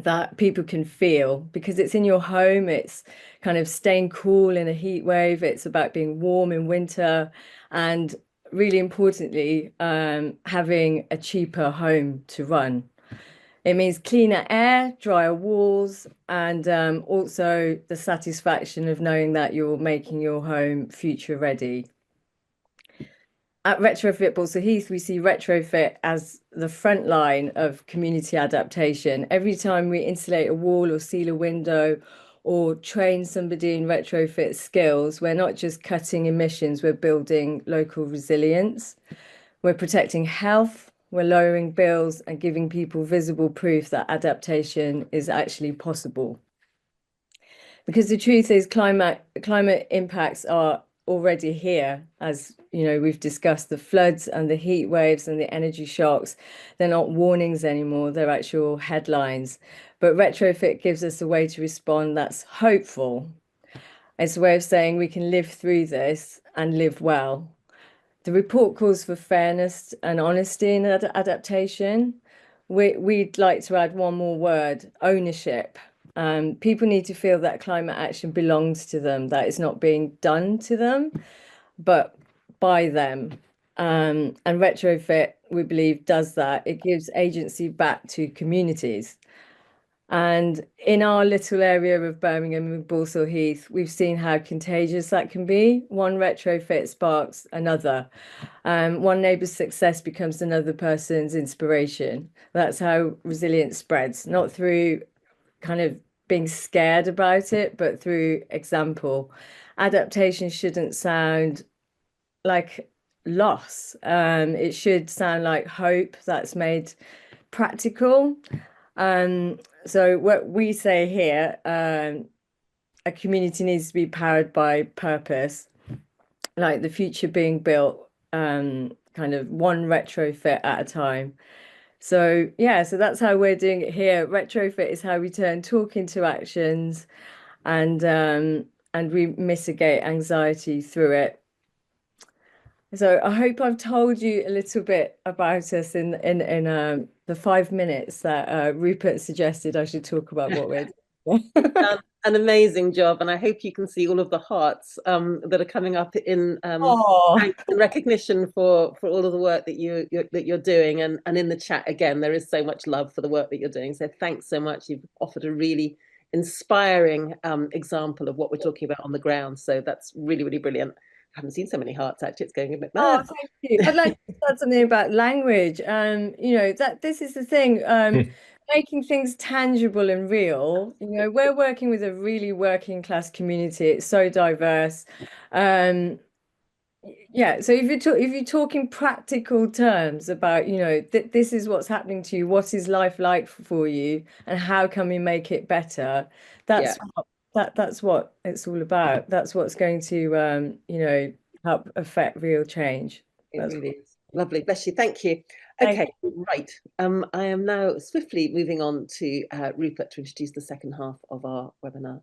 [SPEAKER 7] that people can feel, because it's in your home, it's kind of staying cool in a heat wave, it's about being warm in winter, and really importantly, having a cheaper home to run. It means cleaner air, drier walls, and also the satisfaction of knowing that you're making your home future ready. At Retrofit Balsall Heath, we see retrofit as the front line of community adaptation. Every time we insulate a wall or seal a window or train somebody in retrofit skills, we're not just cutting emissions, we're building local resilience. We're protecting health, we're lowering bills and giving people visible proof that adaptation is actually possible. Because the truth is climate impacts are already here. As you know, we've discussed the floods and the heat waves and the energy shocks. They're not warnings anymore, they're actual headlines. But retrofit gives us a way to respond that's hopeful. It's a way of saying we can live through this and live well. The report calls for fairness and honesty in adaptation. We'd like to add one more word: ownership. People need to feel that climate action belongs to them, that it's not being done to them, but by them. And retrofit, we believe, does that. It gives agency back to communities. And in our little area of Birmingham and Balsall Heath, we've seen how contagious that can be. One retrofit sparks another. One neighbour's success becomes another person's inspiration. That's how resilience spreads, not through kind of being scared about it, but through example. Adaptation shouldn't sound like loss. It should sound like hope that's made practical. So what we say here, a community needs to be powered by purpose, like the future being built, kind of one retrofit at a time. So yeah, so that's how we're doing it here. Retrofit is how we turn talk into actions, and we mitigate anxiety through it. So I hope I've told you a little bit about us in the 5 minutes that Rupert suggested I should talk about what we're doing.
[SPEAKER 2] Done an amazing job, and I hope you can see all of the hearts that are coming up in thanks and recognition for all of the work that you're doing, and in the chat again there is so much love for the work that you're doing. So thanks so much. You've offered a really inspiring example of what we're talking about on the ground. So that's really, really brilliant. I haven't seen so many hearts actually. It's going a bit mad.
[SPEAKER 7] Oh, thank you. I'd like to add something about language. You know, that this is the thing. Making things tangible and real. You know, we're working with a really working class community. It's so diverse. Yeah, so if you're talking practical terms about, you know, this is what's happening to you, what is life like for you, and how can we make it better? That's that's what it's all about. That's what's going to you know, help affect real change.
[SPEAKER 2] It really is. Lovely, bless you. Thank you. Okay, right. I am now swiftly moving on to Rupert to introduce the second half of our webinar.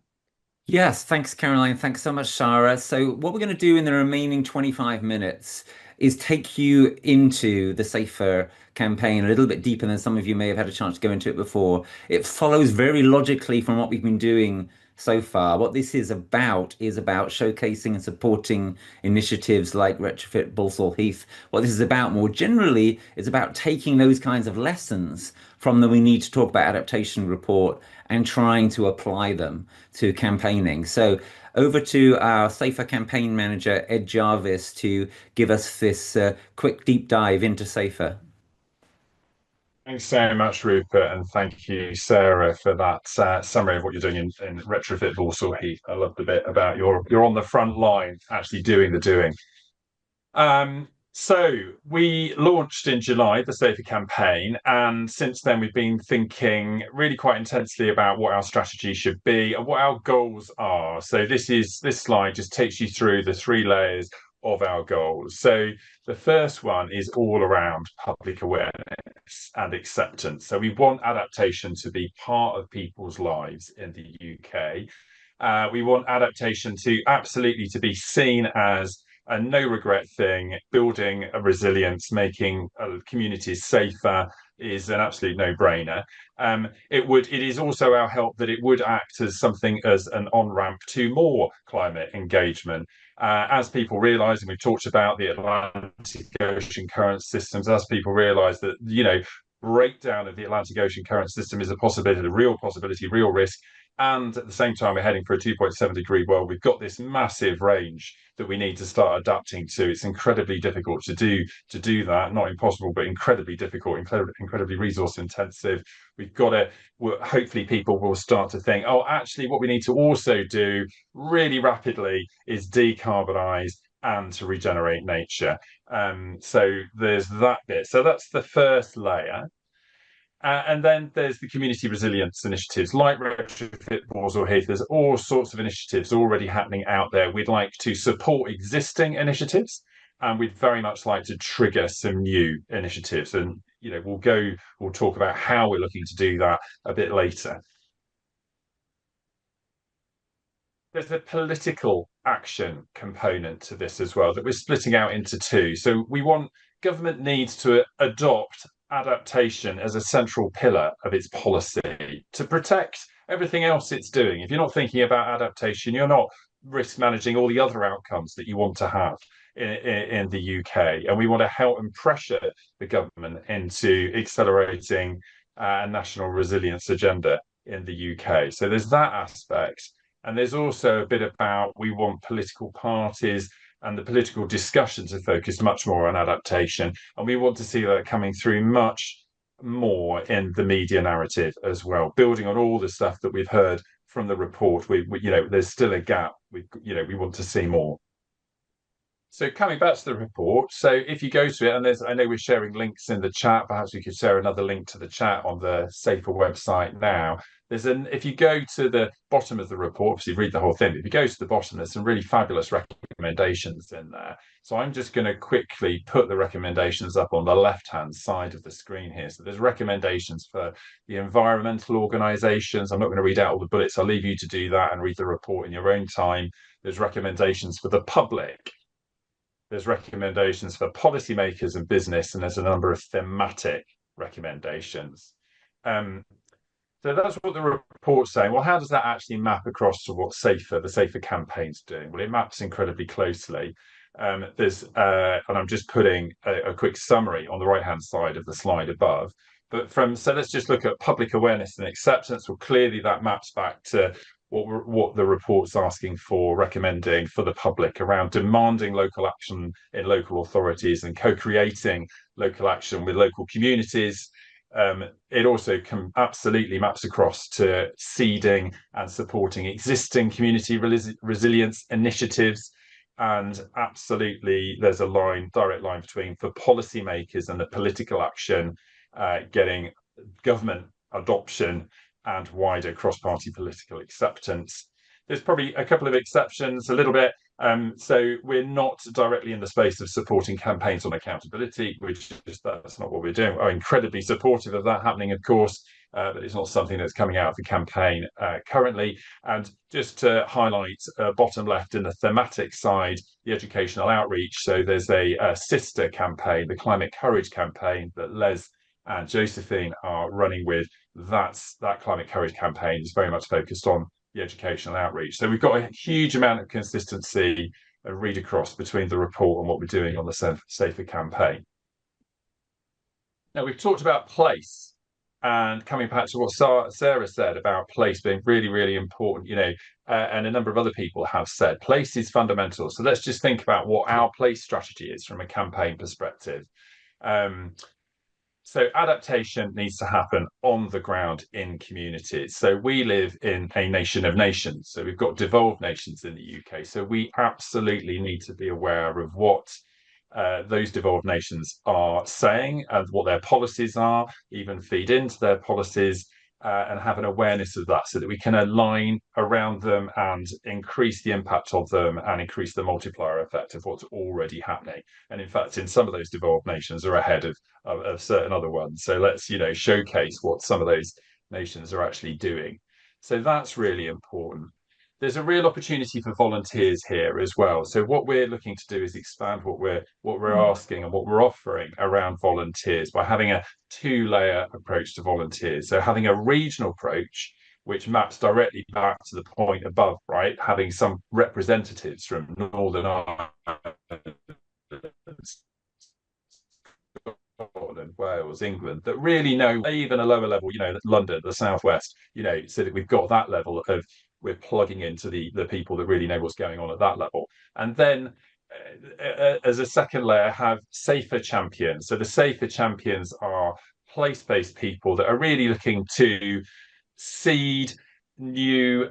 [SPEAKER 1] Yes, thanks, Caroline. Thanks so much, Sarah. So what we're going to do in the remaining 25 minutes is take you into the Safer campaign a little bit deeper than some of you may have had a chance to go into it before. It follows very logically from what we've been doing so far. What this is about showcasing and supporting initiatives like Retrofit Balsall Heath. What this is about more generally is about taking those kinds of lessons from the We Need to Talk About Adaptation report and trying to apply them to campaigning. So over to our Safer campaign manager, Ed Jarvis, to give us this quick deep dive into Safer.
[SPEAKER 8] Thanks so much, Rupert, and thank you, Sarah, for that summary of what you're doing in Retrofit Balsall Heath. I love the bit about you're on the front line, actually doing the doing. So we launched in July the Safer campaign, and since then we've been thinking really quite intensely about what our strategy should be and what our goals are. So this slide just takes you through the 3 layers of our goals. So the first one is all around public awareness and acceptance. So we want adaptation to be part of people's lives in the UK. We want adaptation to absolutely to be seen as a no regret thing, building a resilience, making communities safer, is an absolute no-brainer. It is also our help that it would act as something as an on-ramp to more climate engagement. As people realise, and we've talked about the Atlantic Ocean current systems, as people realise that, breakdown of the Atlantic Ocean current system is a possibility, real risk. And at the same time, we're heading for a 2.7-degree world. We've got this massive range that we need to start adapting to. It's incredibly difficult to do that. Not impossible, but incredibly difficult, incredibly resource intensive. We've got to, hopefully people will start to think, oh, actually, what we need to also do really rapidly is decarbonize and to regenerate nature. So there's that bit. So that's the first layer. And then there's the community resilience initiatives like Retrofit Borsal Heath. There's all sorts of initiatives already happening out there. We'd like to support existing initiatives, and we'd very much like to trigger some new initiatives. And we'll talk about how we're looking to do that a bit later. There's a political action component to this as well that we're splitting out into two. So government needs to adopt adaptation as a central pillar of its policy to protect everything else it's doing. If you're not thinking about adaptation, you're not risk managing all the other outcomes that you want to have in the UK. And we want to help and pressure the government into accelerating a national resilience agenda in the UK. So there's that aspect. And there's also a bit about we want political parties and the political discussion to focus much more on adaptation. And we want to see that coming through much more in the media narrative as well, building on all the stuff that we've heard from the report. There's still a gap. We want to see more. So coming back to the report, so if you go to it, and I know we're sharing links in the chat, perhaps we could share another link to the chat on the Safer website now. If you go to the bottom of the report, obviously read the whole thing, but if you go to the bottom, there's some really fabulous recommendations in there. So I'm just going to quickly put the recommendations up on the left-hand side of the screen here. So there's recommendations for the environmental organisations. I'm not going to read out all the bullets. I'll leave you to do that and read the report in your own time. There's recommendations for the public. There's recommendations for policymakers and business, and there's a number of thematic recommendations. So that's what the report's saying. Well, how does that actually map across to what the Safer campaign's doing? Well, it maps incredibly closely. And I'm just putting a quick summary on the right-hand side of the slide above. So let's just look at public awareness and acceptance. Well, clearly that maps back to what the report's asking for, recommending for the public around demanding local action in local authorities and co-creating local action with local communities. It also absolutely maps across to seeding and supporting existing community resilience initiatives. And absolutely, there's a direct line between for policymakers and the political action, getting government adoption and wider cross-party political acceptance. There's probably a couple of exceptions, a little bit. So we're not directly in the space of supporting campaigns on accountability, that's not what we're doing. We're incredibly supportive of that happening, of course, but it's not something that's coming out of the campaign currently. And just to highlight bottom left in the thematic side, the educational outreach. So there's a sister campaign, the Climate Courage campaign that Les and Josephine are running with. That Climate Courage campaign is very much focused on the educational outreach. So we've got a huge amount of consistency and read across between the report and what we're doing on the Safer campaign. Now, we've talked about place, and coming back to what Sarah said about place being really, really important, and a number of other people have said, place is fundamental. So let's just think about what our place strategy is from a campaign perspective. So adaptation needs to happen on the ground in communities. So we live in a nation of nations. So we've got devolved nations in the UK. So we absolutely need to be aware of what those devolved nations are saying and what their policies are, even feed into their policies, and have an awareness of that so that we can align around them and increase the impact of them and increase the multiplier effect of what's already happening. And in fact, in some of those devolved nations are ahead of certain other ones. So let's, showcase what some of those nations are actually doing. So that's really important. there's a real opportunity for volunteers here as well. So what we're looking to do is expand what we're asking and what we're offering around volunteers by having a two-layer approach to volunteers. So having a regional approach, which maps directly back to the point above, right? Having some representatives from Northern Ireland, Scotland, Wales, England, that really know even a lower level, London, the Southwest, so that we've got that level of, we're plugging into the people that really know what's going on at that level. And then as a second layer, have safer champions. So the safer champions are place-based people that are really looking to seed new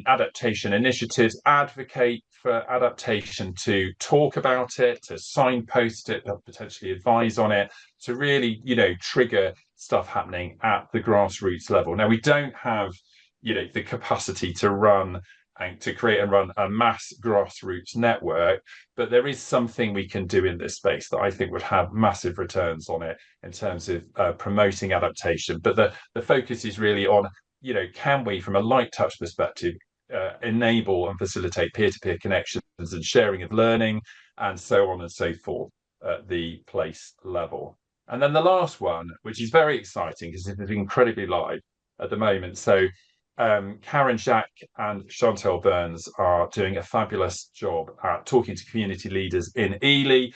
[SPEAKER 8] adaptation initiatives, advocate for adaptation, to talk about it, to signpost it, potentially advise on it, to really, trigger stuff happening at the grassroots level. Now, we don't have, the capacity to run and to create and run a mass grassroots network, but there is something we can do in this space that I think would have massive returns on it in terms of promoting adaptation. But the focus is really on, can we, from a light touch perspective, enable and facilitate peer-to-peer connections and sharing of learning, and so on and so forth at the place level. And then the last one, which is very exciting because it is incredibly live at the moment. So Karen Jack and Chantel Burns are doing a fabulous job at talking to community leaders in Ely.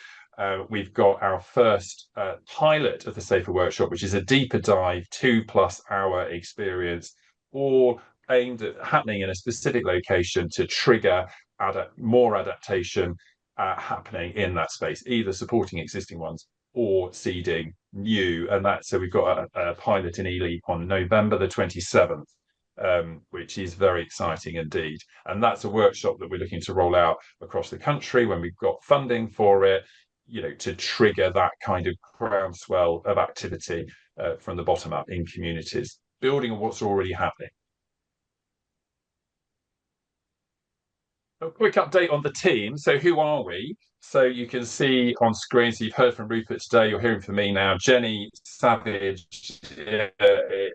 [SPEAKER 8] We've got our first pilot of the Safer Workshop, which is a deeper dive, 2+ hour experience, all aimed at happening in a specific location to trigger more adaptation happening in that space, either supporting existing ones or seeding new. And so we've got a pilot in Ely on November the 27th. Which is very exciting indeed. And that's a workshop that we're looking to roll out across the country when we've got funding for it, to trigger that kind of groundswell of activity from the bottom up in communities, building on what's already happening. A quick update on the team. So who are we? So you can see on screen, so you've heard from Rupert today, you're hearing from me now. Jenny Savage,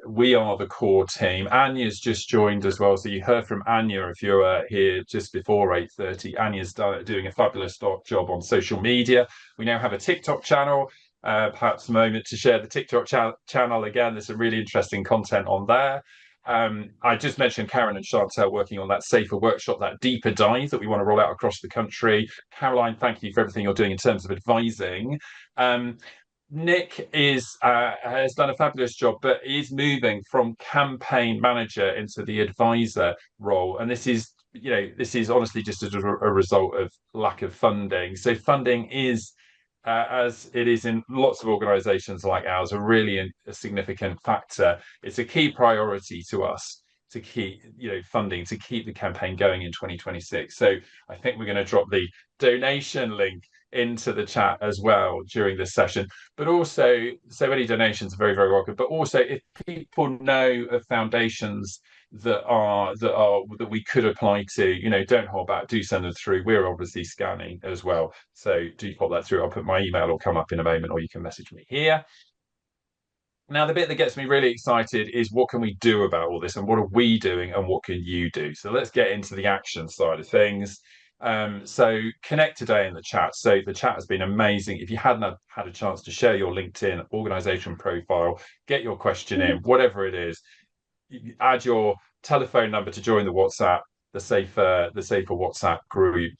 [SPEAKER 8] we are the core team. Anya's just joined as well. So you heard from Anya if you're here just before 8:30. Anya's doing a fabulous job on social media. We now have a TikTok channel. Perhaps a moment to share the TikTok channel again. There's some really interesting content on there. I just mentioned Karen and Chantel working on that Safer Workshop, that deeper dive that we want to roll out across the country. Caroline, thank you for everything you're doing in terms of advising. Nick has done a fabulous job, but is moving from campaign manager into the advisor role. And this is honestly just a result of lack of funding. So funding is, as it is in lots of organisations like ours, a really a significant factor. It's a key priority to us to keep funding to keep the campaign going in 2026. So I think we're going to drop the donation link into the chat as well during this session. But also, so any donations are very, very welcome. But also, if people know of foundations that we could apply to, don't hold back, do send them through. We're obviously scanning as well, so do pop that through. I'll put my email will come up in a moment, or you can message me here. Now, the bit that gets me really excited is what can we do about all this, and what are we doing, and what can you do? So let's get into the action side of things. So connect today in the chat. So the chat has been amazing. If you hadn't had a chance to share your LinkedIn organisation profile, get your question in, whatever it is, add your telephone number to join the WhatsApp, the safer WhatsApp group.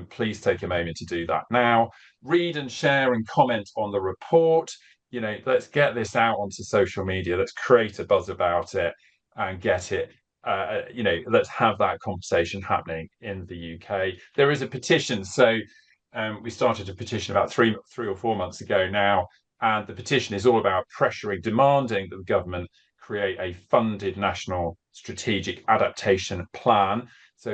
[SPEAKER 8] Please take a moment to do that now. Read and share and comment on the report. Let's get this out onto social media. Let's create a buzz about it and get it. Let's have that conversation happening in the UK. There is a petition. So we started a petition about three or 4 months ago now, and the petition is all about demanding that the government create a funded national strategic adaptation plan. So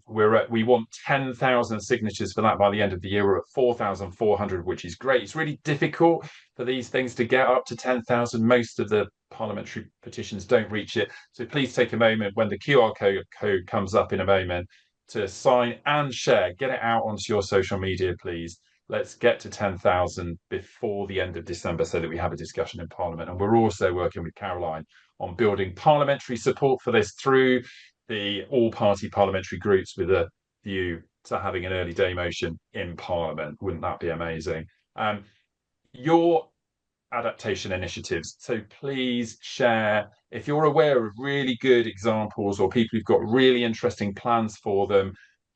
[SPEAKER 8] we want 10,000 signatures for that by the end of the year. We're at 4,400, which is great. It's really difficult for these things to get up to 10,000. Most of the parliamentary petitions don't reach it. So please take a moment when the QR code comes up in a moment to sign and share. Get it out onto your social media, please. Let's get to 10,000 before the end of December so that we have a discussion in Parliament. And we're also working with Caroline on building parliamentary support for this through the all-party parliamentary groups with a view to having an early day motion in Parliament. Wouldn't that be amazing? Your adaptation initiatives, so please share if you're aware of really good examples or people who've got really interesting plans for them.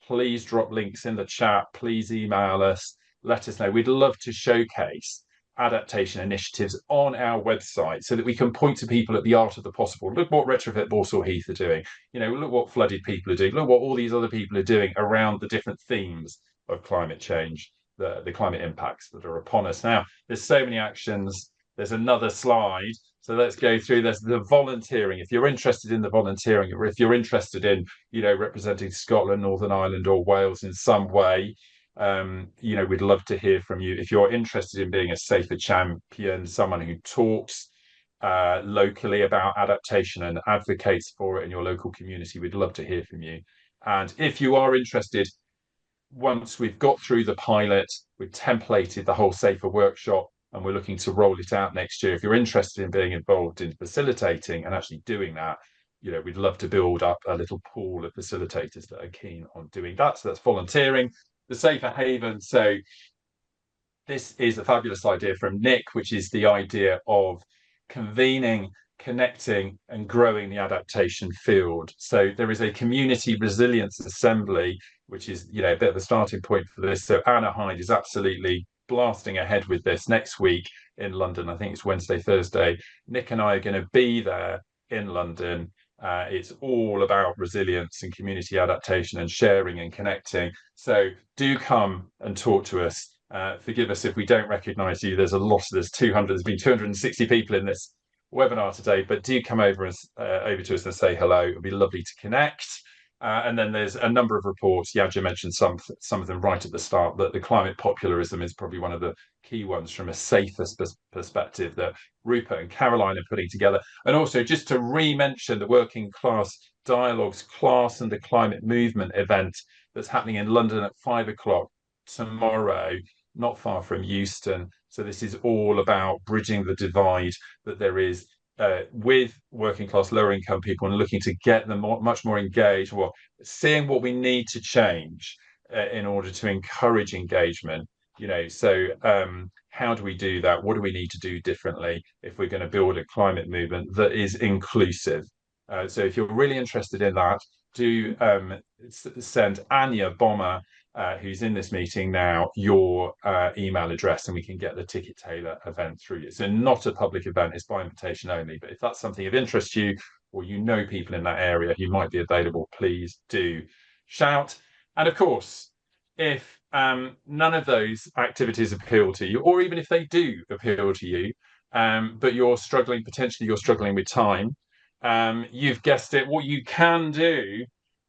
[SPEAKER 8] Please drop links in the chat, please email us, let us know. We'd love to showcase adaptation initiatives on our website so that we can point to people at the art of the possible. Look what Retrofit Borsall Heath are doing, you know, look what flooded people are doing, look what all these other people are doing around the different themes of climate change, the climate impacts that are upon us. Now, there's so many actions. There's another slide. So let's go through this. The volunteering. If you're interested in the volunteering, or if you're interested in, you know, representing Scotland, Northern Ireland, or Wales in some way, you know, we'd love to hear from you. If you're interested in being a safer champion, someone who talks locally about adaptation and advocates for it in your local community, we'd love to hear from you. And if you are interested, once we've got through the pilot, we've templated the whole safer workshop, and we're looking to roll it out next year. If you're interested in being involved in facilitating and actually doing that, you know, we'd love to build up a little pool of facilitators that are keen on doing that. So that's volunteering. The Safer Haven. So this is a fabulous idea from Nick, which is the idea of convening, connecting and growing the adaptation field. So there is a community resilience assembly, which is, you know, a bit of a starting point for this. So Anna Hyde is absolutely blasting ahead with this next week in London. I think it's Wednesday, Thursday. Nick and I are going to be there in London. It's all about resilience and community adaptation and sharing and connecting. So do come and talk to us. Forgive us if we don't recognise you. There's been 260 people in this webinar today, but do come over to us and say hello. It'll be lovely to connect. And then there's a number of reports. Yadja mentioned some of them right at the start, that the climate popularism is probably one of the key ones from a safer perspective that Rupert and Caroline are putting together. And also just to re-mention the Working Class Dialogues Class and the Climate Movement event that's happening in London at 5 o'clock tomorrow, not far from Euston. So this is all about bridging the divide that there is with working class, lower income people, and looking to get them much more engaged, or seeing what we need to change in order to encourage engagement. You know, so how do we do that? What do we need to do differently if we're going to build a climate movement that is inclusive? So if you're really interested in that, do send Anya Bomber, who's in this meeting now, your email address, and we can get the Ticket Tailor event through you. So not a public event, it's by invitation only, but if that's something of interest to you, or you know people in that area who might be available, please do shout. And of course, if none of those activities appeal to you, or even if they do appeal to you, but potentially you're struggling with time, you've guessed it, what you can do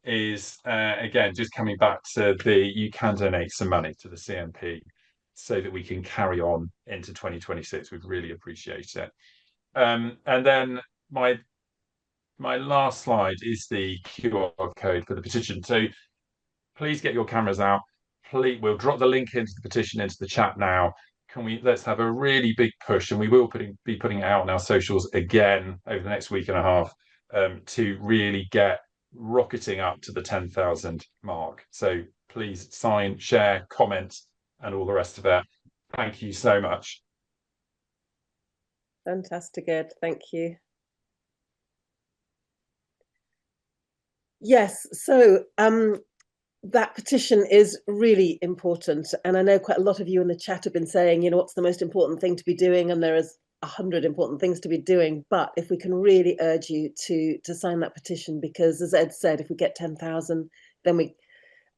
[SPEAKER 8] is, again, just coming back to you can donate some money to the CMP so that we can carry on into 2026. We'd really appreciate it. And then my last slide is the QR code for the petition. So please get your cameras out. We'll drop the link into the petition into the chat now. Let's have a really big push, and we will be putting it out on our socials again over the next week and a half to really get rocketing up to the 10,000 mark. So please sign, share, comment, and all the rest of it. Thank you so much.
[SPEAKER 2] Fantastic, Ed. Thank you. Yes, so that petition is really important. And I know quite a lot of you in the chat have been saying, you know, what's the most important thing to be doing? And there is 100 important things to be doing. But if we can really urge you to sign that petition, because as Ed said, if we get 10,000, then we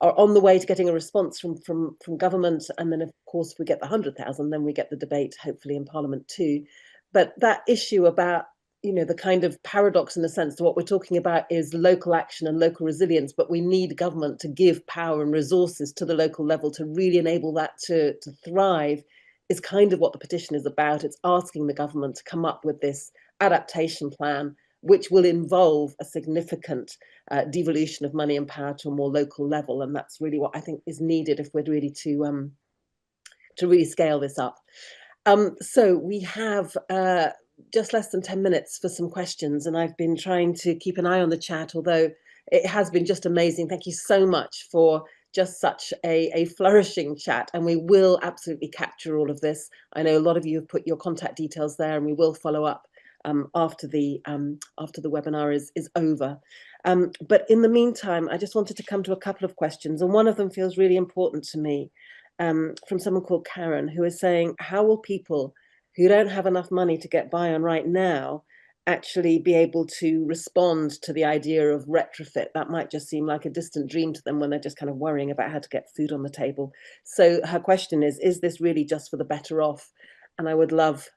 [SPEAKER 2] are on the way to getting a response from government. And then, of course, if we get the 100,000, then we get the debate, hopefully in Parliament too. But that issue about, you know, the kind of paradox in the sense that what we're talking about is local action and local resilience, but we need government to give power and resources to the local level to really enable that to thrive, is kind of what the petition is about. It's asking the government to come up with this adaptation plan, which will involve a significant devolution of money and power to a more local level. And that's really what I think is needed if we're really to really scale this up. So we have just less than 10 minutes for some questions, and I've been trying to keep an eye on the chat, although it has been just amazing. Thank you so much for just such a flourishing chat, and we will absolutely capture all of this. I know a lot of you have put your contact details there, and we will follow up after the webinar is over. But in the meantime, I just wanted to come to a couple of questions, and one of them feels really important to me, from someone called Karen, who is saying, how will people who don't have enough money to get by on right now actually be able to respond to the idea of retrofit? That might just seem like a distant dream to them when they're just kind of worrying about how to get food on the table. So her question is this really just for the better off? And I would love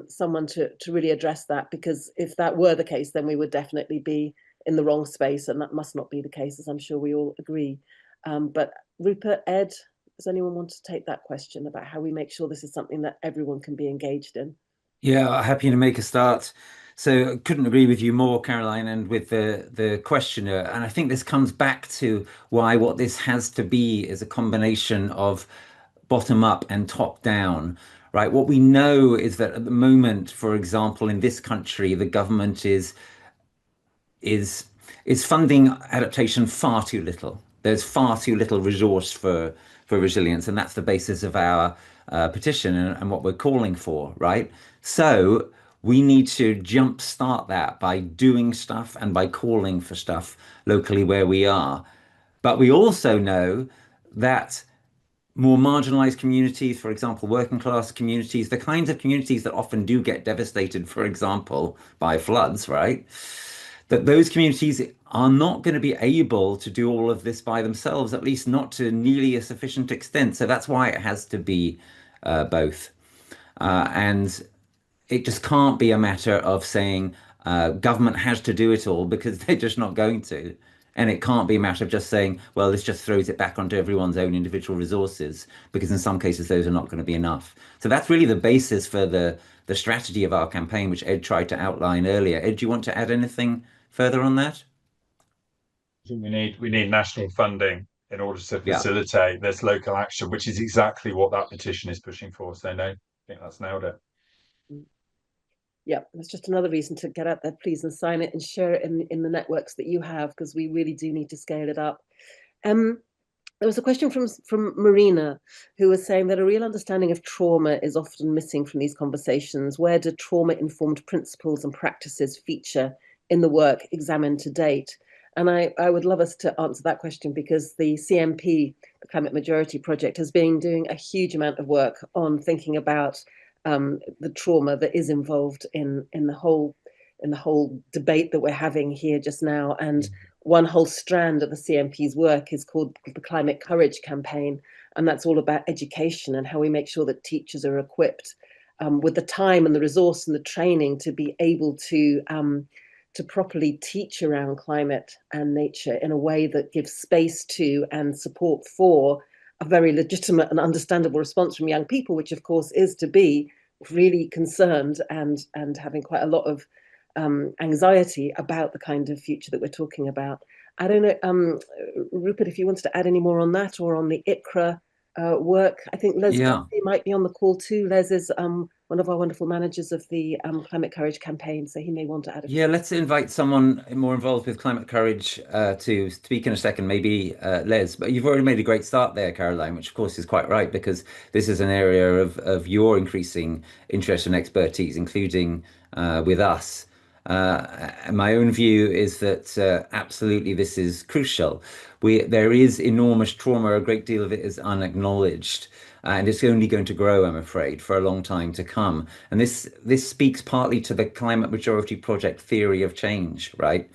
[SPEAKER 2] someone to really address that, because if that were the case, then we would definitely be in the wrong space, and that must not be the case, as I'm sure we all agree. But Rupert, Ed, does anyone want to take that question about how we make sure this is something that everyone can be engaged in?
[SPEAKER 1] Yeah, happy to make a start. So couldn't agree with you more, Caroline, and with the questioner. And I think this comes back to why what this has to be is a combination of bottom up and top down, right? What we know is that at the moment, for example, in this country, the government is is funding adaptation far too little. There's far too little resource for resilience, and that's the basis of our petition and what we're calling for, right? So we need to jumpstart that by doing stuff and by calling for stuff locally where we are. But we also know that more marginalized communities, for example, working class communities, the kinds of communities that often do get devastated, for example, by floods, right? That those communities are not going to be able to do all of this by themselves, at least not to nearly a sufficient extent. So that's why it has to be both. And it just can't be a matter of saying government has to do it all, because they're just not going to. And it can't be a matter of just saying, well, this just throws it back onto everyone's own individual resources, because in some cases those are not going to be enough. So that's really the basis for the strategy of our campaign, which Ed tried to outline earlier. Ed, do you want to add anything further on that?
[SPEAKER 8] I think we need national funding in order to facilitate this local action, which is exactly what that petition is pushing for. So no, I think that's nailed it.
[SPEAKER 2] Yeah, that's just another reason to get out there, please, and sign it and share it in the networks that you have, because we really do need to scale it up. There was a question from Marina, who was saying that a real understanding of trauma is often missing from these conversations. Where do trauma-informed principles and practices feature in the work examined to date? And I would love us to answer that question, because the CMP, the Climate Majority Project, has been doing a huge amount of work on thinking about the trauma that is involved in the whole debate that we're having here just now. And one whole strand of the CMP's work is called the Climate Courage Campaign, and that's all about education and how we make sure that teachers are equipped with the time and the resource and the training to be able to properly teach around climate and nature in a way that gives space to and support for a very legitimate and understandable response from young people, which of course is to be really concerned and having quite a lot of anxiety about the kind of future that we're talking about. I don't know, Rupert, if you wanted to add any more on that, or on the ICRA work. I think Les might be on the call too. Les is one of our wonderful managers of the Climate Courage campaign, so he may want to add a few.
[SPEAKER 1] Yeah, let's invite someone more involved with Climate Courage to speak in a second, maybe Les. But you've already made a great start there, Caroline, which of course is quite right, because this is an area of your increasing interest and expertise, including with us. My own view is that absolutely this is crucial. There is enormous trauma, a great deal of it is unacknowledged. And it's only going to grow, I'm afraid, for a long time to come. And this speaks partly to the Climate Majority Project theory of change, right?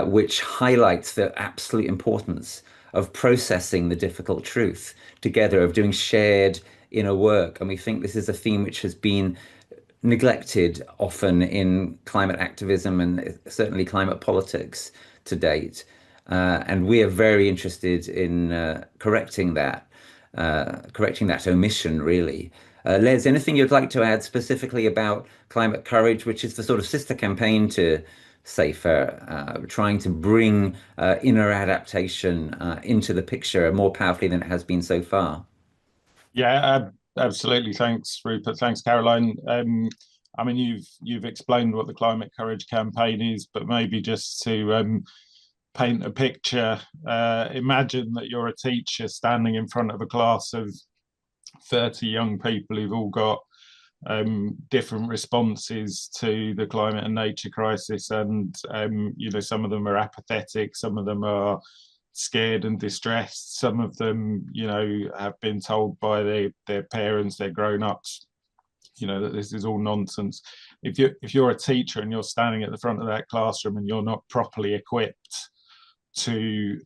[SPEAKER 1] Which highlights the absolute importance of processing the difficult truth together, of doing shared inner work. And we think this is a theme which has been neglected often in climate activism and certainly climate politics to date. And we are very interested in correcting that omission, really. Les, anything you'd like to add specifically about Climate Courage, which is the sort of sister campaign to Safer, trying to bring inner adaptation into the picture more powerfully than it has been so far?
[SPEAKER 9] Yeah, absolutely. Thanks, Rupert. Thanks, Caroline. I mean, you've explained what the Climate Courage campaign is, but maybe just to paint a picture. Imagine that you're a teacher standing in front of a class of 30 young people who've all got different responses to the climate and nature crisis, and some of them are apathetic, some of them are scared and distressed, some of them have been told by their parents, their grown-ups, that this is all nonsense. If you're a teacher and you're standing at the front of that classroom and you're not properly equipped to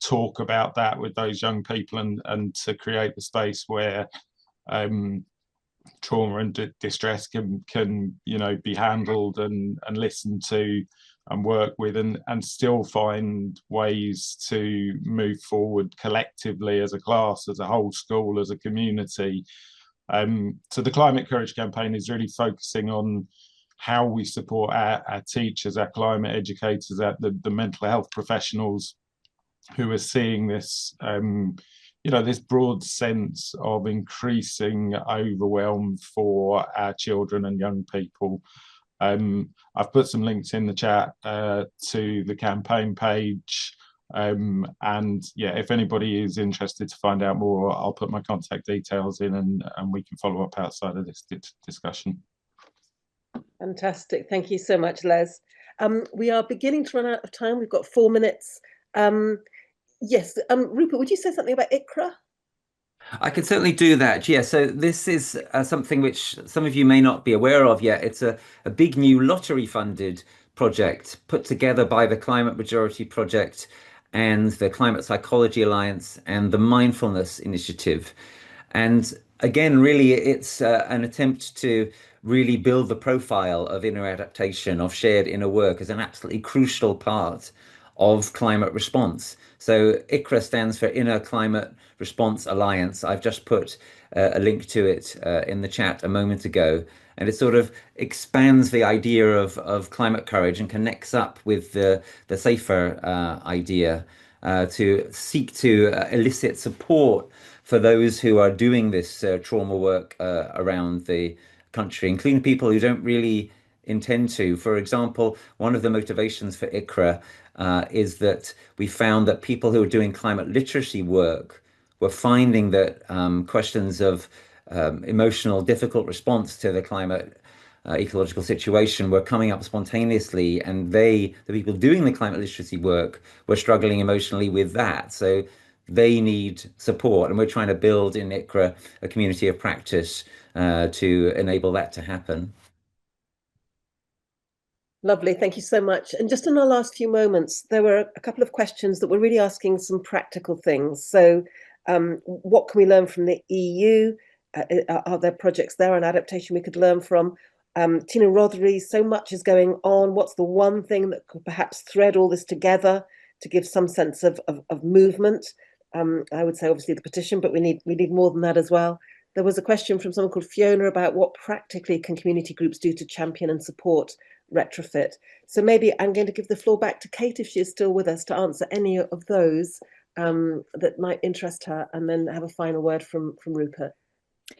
[SPEAKER 9] talk about that with those young people and to create the space where trauma and distress can be handled and listened to and work with, and still find ways to move forward collectively as a class, as a whole school, as a community. So the Climate Courage campaign is really focusing on how we support our teachers, our climate educators, the mental health professionals who are seeing this this broad sense of increasing overwhelm for our children and young people. I've put some links in the chat to the campaign page, and yeah, if anybody is interested to find out more, I'll put my contact details in, and we can follow up outside of this discussion.
[SPEAKER 2] Fantastic. Thank you so much, Les. We are beginning to run out of time. We've got 4 minutes. Yes, Rupert, would you say something about ICRA?
[SPEAKER 1] I can certainly do that. Yeah, so this is something which some of you may not be aware of yet. It's a big new lottery-funded project put together by the Climate Majority Project and the Climate Psychology Alliance and the Mindfulness Initiative. And again, really, it's an attempt to really build the profile of inner adaptation, of shared inner work, as an absolutely crucial part of climate response. So ICRA stands for Inner Climate Response Alliance. I've just put a link to it in the chat a moment ago, and it sort of expands the idea of climate courage and connects up with the safer idea to seek to elicit support for those who are doing this trauma work around the country, including people who don't really intend to. For example, one of the motivations for ICRA is that we found that people who are doing climate literacy work were finding that questions of emotional difficult response to the climate ecological situation were coming up spontaneously, and the people doing the climate literacy work were struggling emotionally with that. So they need support, and we're trying to build in ICRA a community of practice to enable that to happen.
[SPEAKER 2] Lovely, thank you so much. And just in our last few moments, there were a couple of questions that were really asking some practical things. So what can we learn from the EU? Are there projects there on adaptation we could learn from? Tina Rothery, so much is going on. What's the one thing that could perhaps thread all this together to give some sense of movement? I would say obviously the petition, but we need more than that as well. There was a question from someone called Fiona about what practically can community groups do to champion and support retrofit. So maybe I'm going to give the floor back to Kate, if she is still with us, to answer any of those that might interest her, and then have a final word from Rupert.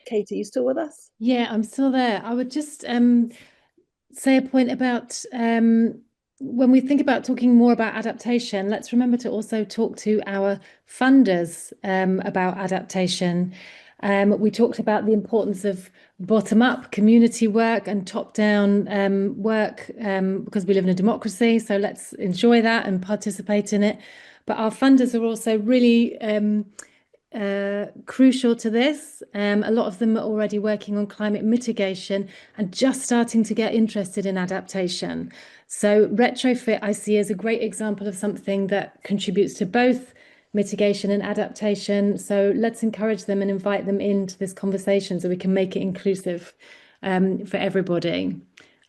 [SPEAKER 2] Kate, are you still with us?
[SPEAKER 3] Yeah, I'm still there. I would just say a point about when we think about talking more about adaptation, let's remember to also talk to our funders about adaptation. We talked about the importance of bottom-up community work and top-down work because we live in a democracy, so let's enjoy that and participate in it. But our funders are also really crucial to this. A lot of them are already working on climate mitigation and just starting to get interested in adaptation. So retrofit I see as a great example of something that contributes to both mitigation and adaptation. So let's encourage them and invite them into this conversation so we can make it inclusive for everybody.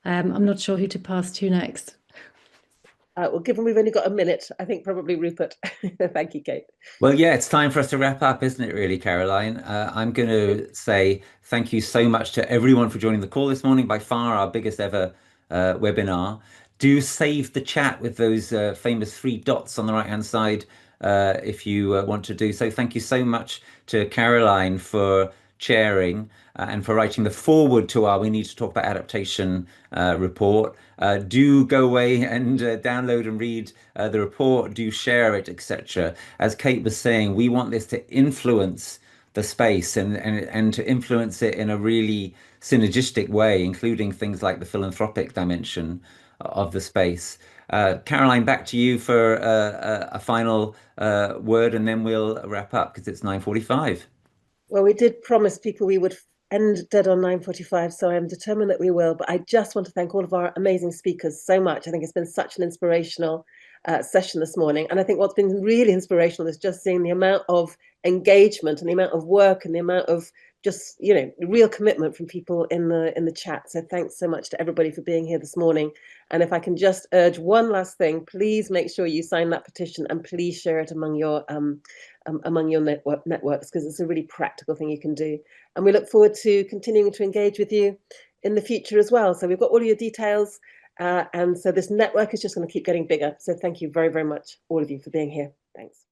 [SPEAKER 3] I'm not sure who to pass to next.
[SPEAKER 2] Well, given we've only got a minute, I think probably Rupert. Thank you, Kate.
[SPEAKER 1] Well, yeah, it's time for us to wrap up, isn't it, really, Caroline? I'm going to say thank you so much to everyone for joining the call this morning, by far our biggest ever webinar. Do save the chat with those famous 3 dots on the right-hand side if you want to do so. Thank you so much to Caroline for chairing and for writing the foreword to our We Need to Talk About Adaptation report. Do go away and download and read the report, do share it, etc. As Kate was saying, we want this to influence the space and to influence it in a really synergistic way, including things like the philanthropic dimension of the space. Caroline, back to you for a final word, and then we'll wrap up because it's 9:45.
[SPEAKER 2] Well, we did promise people we would end dead on 9:45, so I'm determined that we will. But I just want to thank all of our amazing speakers so much. I think it's been such an inspirational session this morning. And I think what's been really inspirational is just seeing the amount of engagement and the amount of work and the amount of just, you know, real commitment from people in the chat. So thanks so much to everybody for being here this morning. And if I can just urge one last thing, please make sure you sign that petition and please share it among your networks, because it's a really practical thing you can do. And we look forward to continuing to engage with you in the future as well. So we've got all your details. And so this network is just going to keep getting bigger. So thank you very, very much, all of you, for being here. Thanks.